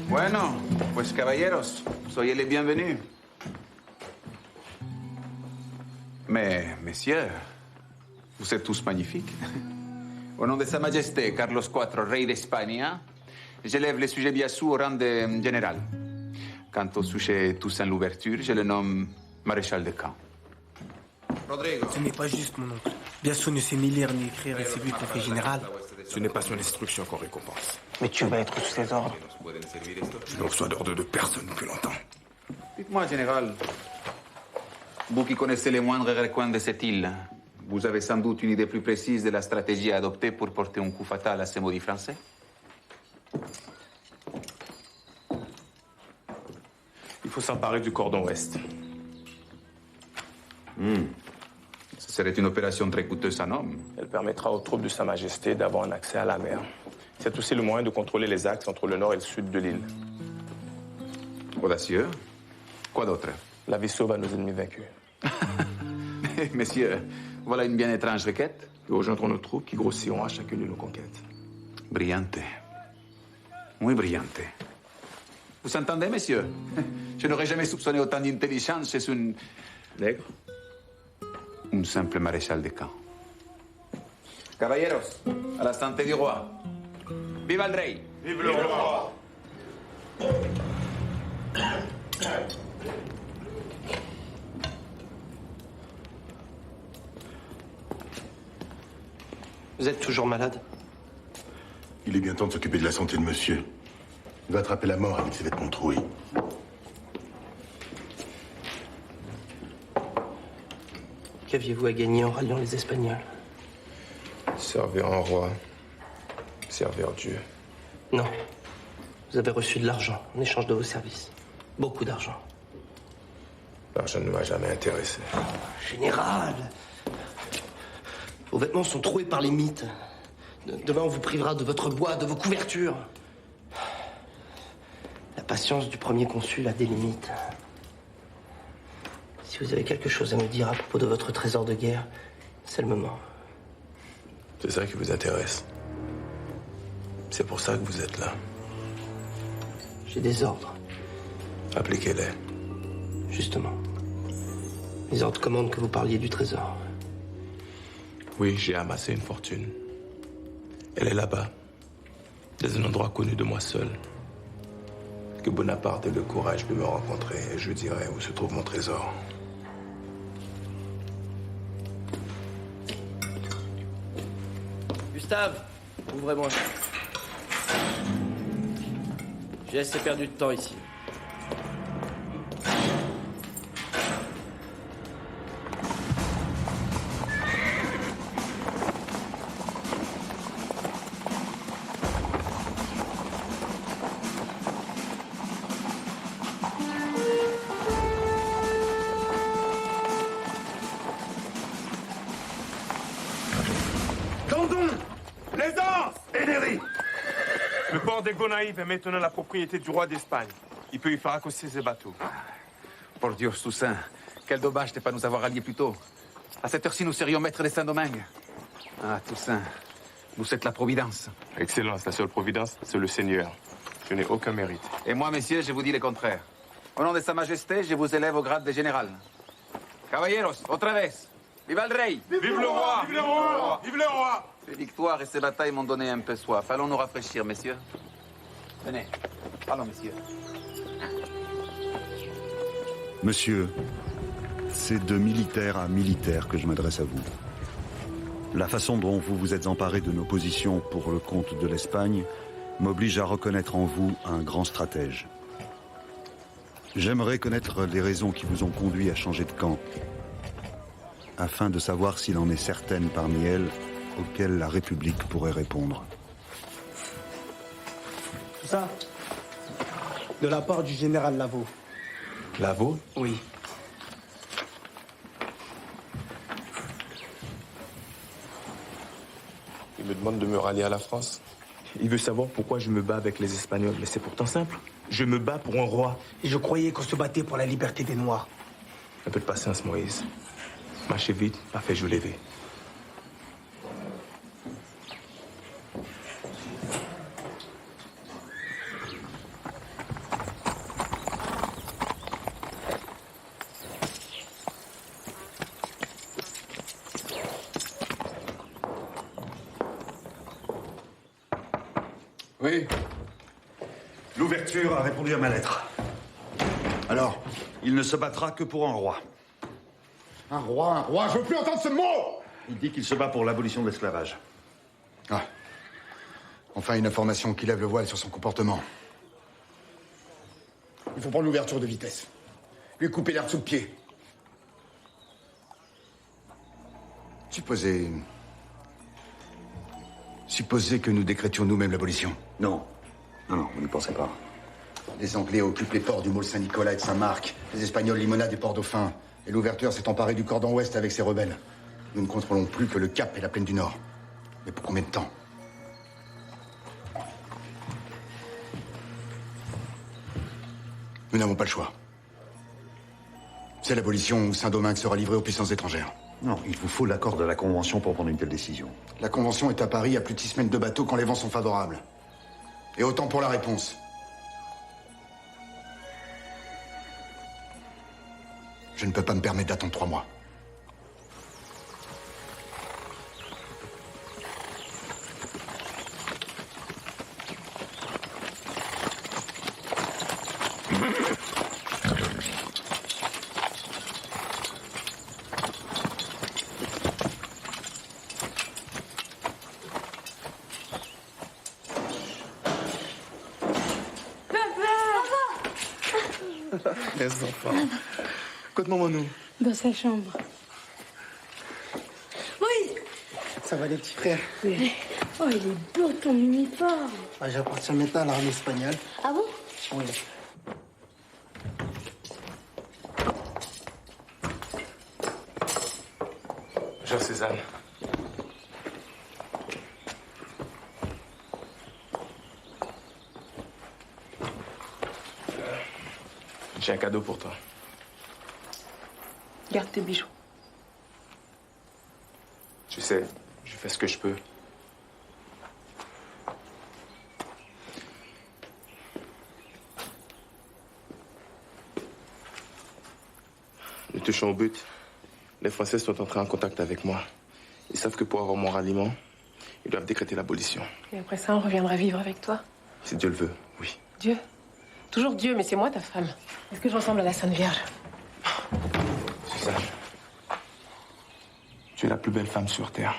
Bueno, pues caballeros, soyez les bienvenus. Mais, messieurs, vous êtes tous magnifiques. Au nom de Sa Majesté Carlos IV, rey d'Espagne, j'élève le sujet Biassou au rang de général. Quant au sujet Toussaint Louverture, je le nomme maréchal de camp. Rodrigo. Ce n'est pas juste, mon oncle. Biassou ne sait ni lire ni écrire et c'est lui qu'on fait général. Ce n'est pas son instruction qu'on récompense. Mais tu vas être sous ses ordres. Je ne reçois d'ordre de personne depuis longtemps. Dites-moi, général, vous qui connaissez les moindres recoins de cette île, vous avez sans doute une idée plus précise de la stratégie à adopter pour porter un coup fatal à ces maudits Français? Il faut s'emparer du cordon ouest. Ce serait une opération très coûteuse en hommes. Elle permettra aux troupes de Sa Majesté d'avoir un accès à la mer. C'est aussi le moyen de contrôler les axes entre le nord et le sud de l'île. Audacieux. Quoi d'autre? La vie sauve à nos ennemis vaincus. Messieurs, voilà une bien étrange requête. Nous rejoindrons nos troupes qui grossiront à chacune de nos conquêtes. Brillante. Muy brillante. Vous entendez, messieurs? Je n'aurais jamais soupçonné autant d'intelligence chez une... Nègre? Un simple maréchal de camp. Caballeros, à la santé du roi. Viva le rey! Vive le roi! Vous êtes toujours malade? Il est bien temps de s'occuper de la santé de monsieur. Il va attraper la mort avec ses vêtements troués. Qu'aviez-vous à gagner en ralliant les Espagnols? Servir un roi. Servir Dieu. Non. Vous avez reçu de l'argent en échange de vos services. Beaucoup d'argent. L'argent ne m'a jamais intéressé. Général! Vos vêtements sont troués par les mythes. Demain, on vous privera de votre bois, de vos couvertures. La patience du premier consul a des limites. Si vous avez quelque chose à me dire à propos de votre trésor de guerre, c'est le moment. C'est ça qui vous intéresse. C'est pour ça que vous êtes là. J'ai des ordres. Appliquez-les. Justement. Les ordres commandent que vous parliez du trésor. Oui, j'ai amassé une fortune. Elle est là-bas, dans un endroit connu de moi seul. Que Bonaparte ait le courage de me rencontrer et je dirai où se trouve mon trésor. Gustave, ouvrez-moi. J'ai assez perdu de temps ici. Dandon, les anses et les riz. Le port de Gonaïves est maintenant la propriété du roi d'Espagne. Il peut y faire accoster ses bateaux. Por Dios, Toussaint, quel dommage de ne pas nous avoir alliés plus tôt. À cette heure-ci, nous serions maîtres de Saint-Domingue. Ah, Toussaint, vous êtes la Providence. Excellence, la seule Providence, c'est le Seigneur. Je n'ai aucun mérite. Et moi, messieurs, je vous dis le contraire. Au nom de Sa Majesté, je vous élève au grade de général. Caballeros, otra vez. Viva el rey! Vive le roi! Vive le roi! Vive le roi! Ces victoires et ces batailles m'ont donné un peu soif. Allons nous rafraîchir, messieurs. Venez. Allons, messieurs. Monsieur, c'est de militaire à militaire que je m'adresse à vous. La façon dont vous vous êtes emparé de nos positions pour le compte de l'Espagne m'oblige à reconnaître en vous un grand stratège. J'aimerais connaître les raisons qui vous ont conduit à changer de camp, afin de savoir s'il en est certaines parmi elles auxquelles la République pourrait répondre. Tout ça, de la part du général Lavaux. Lavaux? Oui. Il me demande de me rallier à la France. Il veut savoir pourquoi je me bats avec les Espagnols. Mais c'est pourtant simple. Je me bats pour un roi. Et je croyais qu'on se battait pour la liberté des Noirs. Un peu de patience, Moïse. Marchez vite, pas fait je lever. Oui. L'ouverture a répondu à ma lettre. Alors, il ne se battra que pour un roi. Un roi, je veux plus entendre ce mot! Il dit qu'il se bat pour l'abolition de l'esclavage. Ah. Enfin, une information qui lève le voile sur son comportement. Il faut prendre l'ouverture de vitesse. Lui couper l'herbe sous le pied. Supposez que nous décrétions nous-mêmes l'abolition. Non. Non, vous ne pensez pas. Les Anglais occupent les ports du môle Saint-Nicolas et de Saint-Marc. Les Espagnols limonade des ports dauphins. Et l'ouverture s'est emparée du cordon ouest avec ses rebelles. Nous ne contrôlons plus que le Cap et la plaine du Nord. Mais pour combien de temps? Nous n'avons pas le choix. C'est l'abolition où Saint-Domingue sera livré aux puissances étrangères. Non, il vous faut l'accord de la Convention pour prendre une telle décision. La Convention est à Paris à plus de 6 semaines de bateau quand les vents sont favorables. Et autant pour la réponse. Je ne peux pas me permettre d'attendre 3 mois. Les enfants. Écoute-moi, Manou. Dans sa chambre. Oui. Ça va, les petits frères? Oui. Oh, il est beau ton uniforme. Ah, j'appartiens maintenant à l'armée espagnole. Ah bon? Oui. Bonjour, Cézanne. J'ai un cadeau pour toi. Garde tes bijoux. Tu sais, je fais ce que je peux. Nous touchons au but. Les Français sont entrés en contact avec moi. Ils savent que pour avoir mon ralliement, ils doivent décréter l'abolition. Et après ça, on reviendra vivre avec toi. Si Dieu le veut, oui. Dieu? Toujours Dieu, mais c'est moi ta femme. Est-ce que je ressemble à la Sainte Vierge? Suzanne, tu es la plus belle femme sur Terre.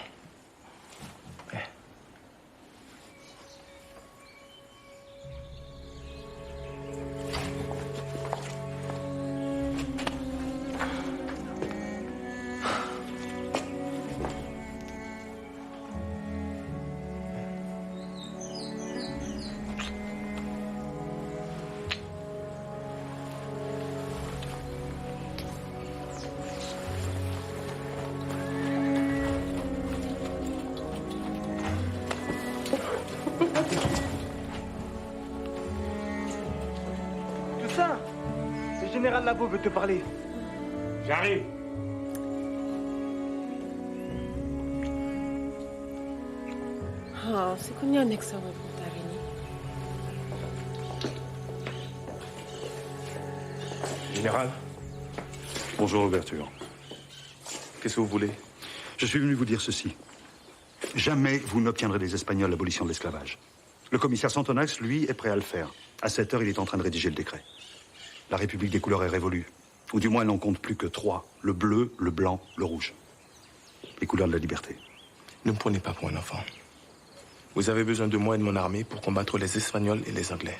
général Labo veut te parler. J'arrive. Ah, sikunya next sama bentar ini. Général. Bonjour, Ouverture. Qu'est-ce que vous voulez? Je suis venu vous dire ceci. Jamais vous n'obtiendrez des Espagnols l'abolition de l'esclavage. Le commissaire Santonax, lui, est prêt à le faire. À 7 heures, il est en train de rédiger le décret. La République des couleurs est révolue. Ou du moins, elle n'en compte plus que 3. Le bleu, le blanc, le rouge. Les couleurs de la liberté. Ne me prenez pas pour un enfant. Vous avez besoin de moi et de mon armée pour combattre les Espagnols et les Anglais.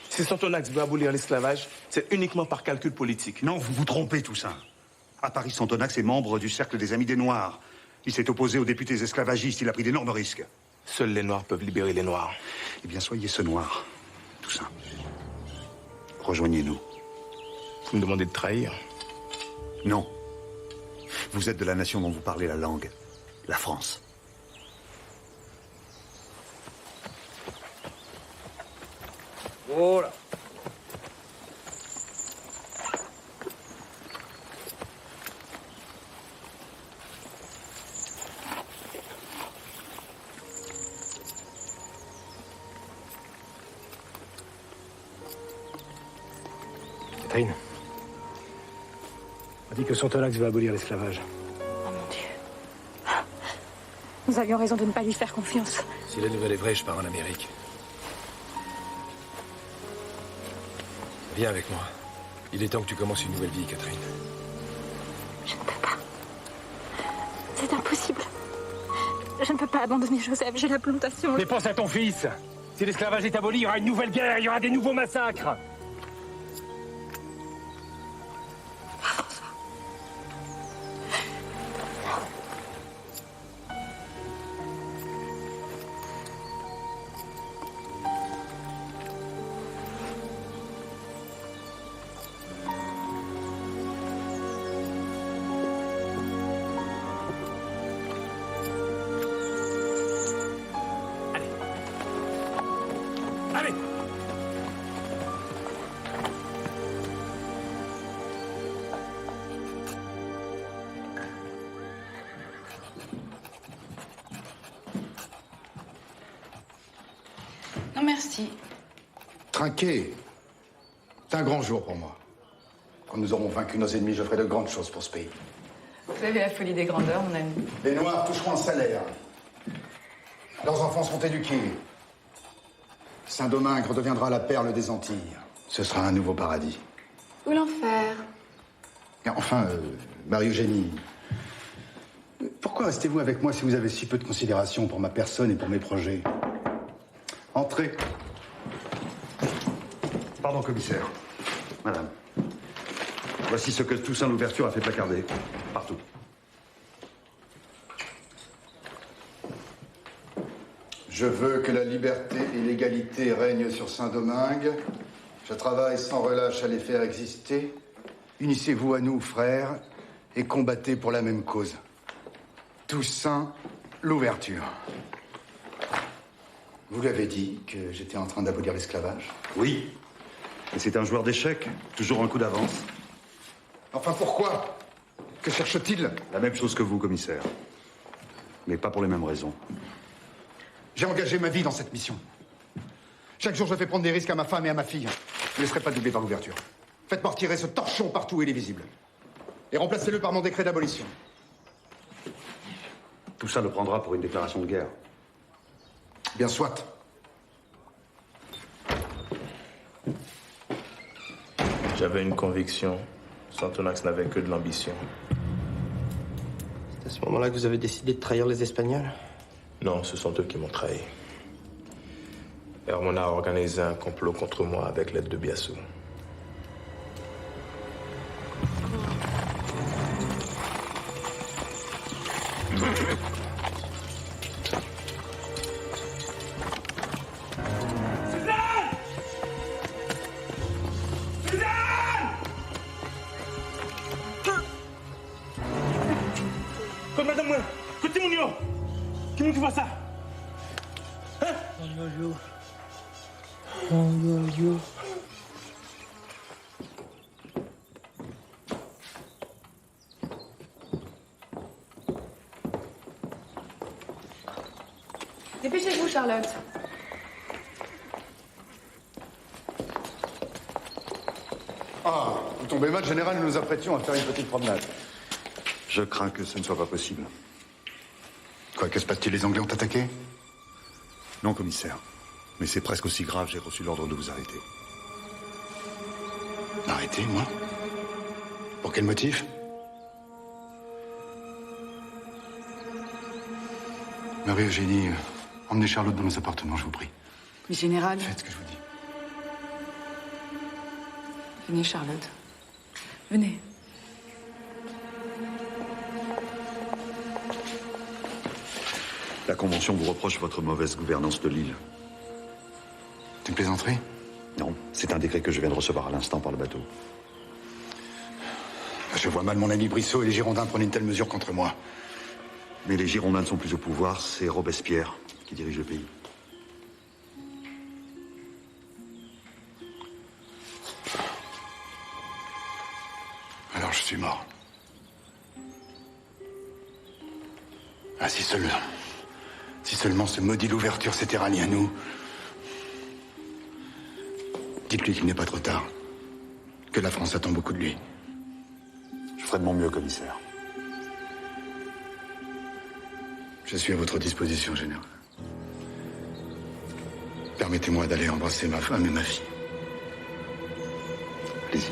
Si Santonax veut abolir l'esclavage, c'est uniquement par calcul politique. Non, vous vous trompez, Toussaint. À Paris, Santonax est membre du Cercle des Amis des Noirs. Il s'est opposé aux députés esclavagistes, il a pris d'énormes risques. Seuls les Noirs peuvent libérer les Noirs. Eh bien, soyez ce Noir, Toussaint. Rejoignez-nous. Vous me demandez de trahir? Non. Vous êtes de la nation dont vous parlez la langue. La France. Voilà. Catherine, on dit que Santonax veut abolir l'esclavage. Oh mon Dieu. Nous avions raison de ne pas lui faire confiance. Si la nouvelle est vraie, je pars en Amérique. Viens avec moi. Il est temps que tu commences une nouvelle vie, Catherine. Je ne peux pas. C'est impossible. Je ne peux pas abandonner Joseph, j'ai la plantation. Mais pense à ton fils. Si l'esclavage est aboli, il y aura une nouvelle guerre, il y aura des nouveaux massacres. Non, merci. Trinquer. C'est un grand jour pour moi. Quand nous aurons vaincu nos ennemis, je ferai de grandes choses pour ce pays. Vous avez la folie des grandeurs, mon ami. Les Noirs toucheront un salaire. Leurs enfants seront éduqués. Saint-Domingue redeviendra la perle des Antilles. Ce sera un nouveau paradis. Ou l'enfer. Et enfin, Marie-Eugénie, pourquoi restez-vous avec moi si vous avez si peu de considération pour ma personne et pour mes projets? Entrez. Pardon, commissaire. Madame. Voici ce que Toussaint Louverture a fait placarder. Partout. Je veux que la liberté et l'égalité règnent sur Saint-Domingue. Je travaille sans relâche à les faire exister. Unissez-vous à nous, frères, et combattez pour la même cause. Toussaint Louverture. Vous lui avez dit que j'étais en train d'abolir l'esclavage? Oui. Et c'est un joueur d'échecs, toujours un coup d'avance. Enfin, pourquoi? Que cherche-t-il? La même chose que vous, commissaire. Mais pas pour les mêmes raisons. J'ai engagé ma vie dans cette mission. Chaque jour, je fais prendre des risques à ma femme et à ma fille. Je ne laisserai pas doubler par l'ouverture. Faites-moi retirer ce torchon partout où il est visible. Et remplacez-le par mon décret d'abolition. Tout ça le prendra pour une déclaration de guerre. Bien soit. J'avais une conviction. Santonax n'avait que de l'ambition. C'est à ce moment-là que vous avez décidé de trahir les Espagnols? Non, ce sont eux qui m'ont trahi. Hermon a organisé un complot contre moi avec l'aide de Biassou. allez-vous, Charlotte? Ah, vous tombez mal, général, nous nous apprêtions à faire une petite promenade. Je crains que ce ne soit pas possible. Quoi, que se passe-t-il? Les Anglais ont attaqué? Non, commissaire. Mais c'est presque aussi grave, j'ai reçu l'ordre de vous arrêter. Arrêter, moi? Pour quel motif? Marie-Eugénie, emmenez Charlotte dans nos appartements, je vous prie. Mais général... Faites ce que je vous dis. Venez, Charlotte. Venez. La Convention vous reproche votre mauvaise gouvernance de l'île. C'est une plaisanterie? Non, c'est un décret que je viens de recevoir à l'instant par le bateau. Je vois mal mon ami Brissot et les Girondins prendre une telle mesure contre moi. Mais les Girondins ne sont plus au pouvoir, c'est Robespierre qui dirige le pays. Alors je suis mort. Ah, si seulement ce maudit l'ouverture s'était rallié à nous. Dites-lui qu'il n'est pas trop tard. Que la France attend beaucoup de lui. Je ferai de mon mieux, commissaire. Je suis à votre disposition, général. Permettez-moi d'aller embrasser ma femme et ma fille. Allez-y.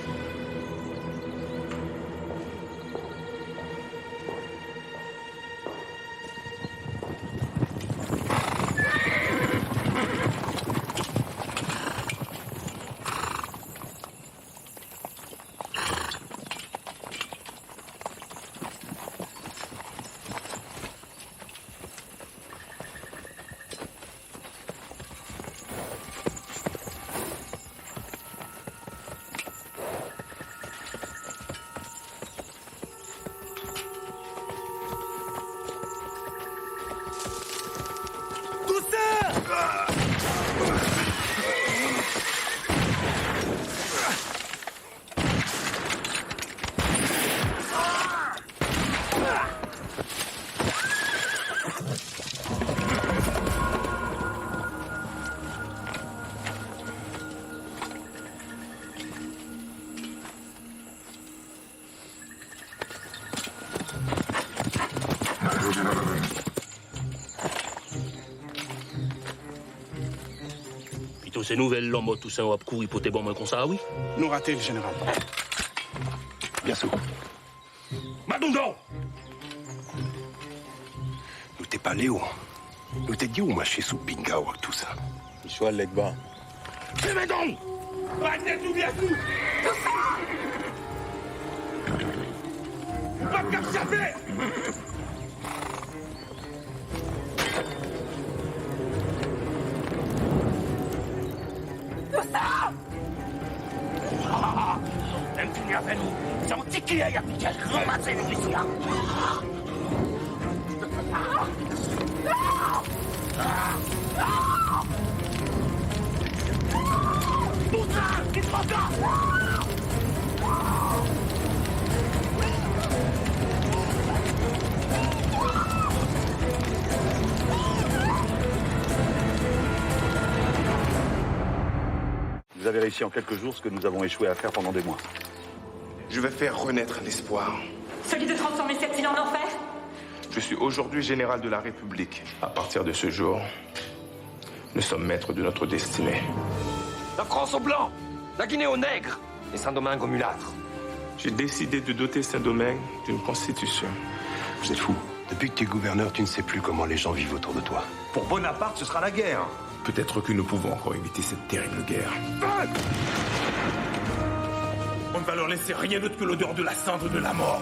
Plutôt ces nouvelles, l'homme tout ça, on va courir pour tes bons comme ça, oui? Nous ratés, le général. Bien sûr. Madondon! Nous t'es pas Léo. Nous t'es dit où marcher sous Pingao avec tout ça. Michel Legba. C'est Madon! Arrêtez tout bien tout! Pas de capsafer! Même finir avec nous, c'est un petit qui a piqué le grand matin nous ici. Tout ça, qui se passe là? Vous avez réussi en quelques jours ce que nous avons échoué à faire pendant des mois. Je vais faire renaître l'espoir. Celui de transformer cette île en enfer? Je suis aujourd'hui général de la République. À partir de ce jour, nous sommes maîtres de notre destinée. La France aux Blancs, la Guinée aux Nègres et Saint-Domingue aux Mulâtres. J'ai décidé de doter Saint-Domingue d'une constitution. Vous êtes fou. Depuis que tu es gouverneur, tu ne sais plus comment les gens vivent autour de toi. Pour Bonaparte, ce sera la guerre. Peut-être que nous pouvons encore éviter cette terrible guerre. On ne va leur laisser rien d'autre que l'odeur de la cendre de la mort.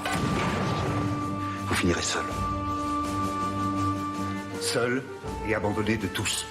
Vous finirez seul. Seul et abandonné de tous.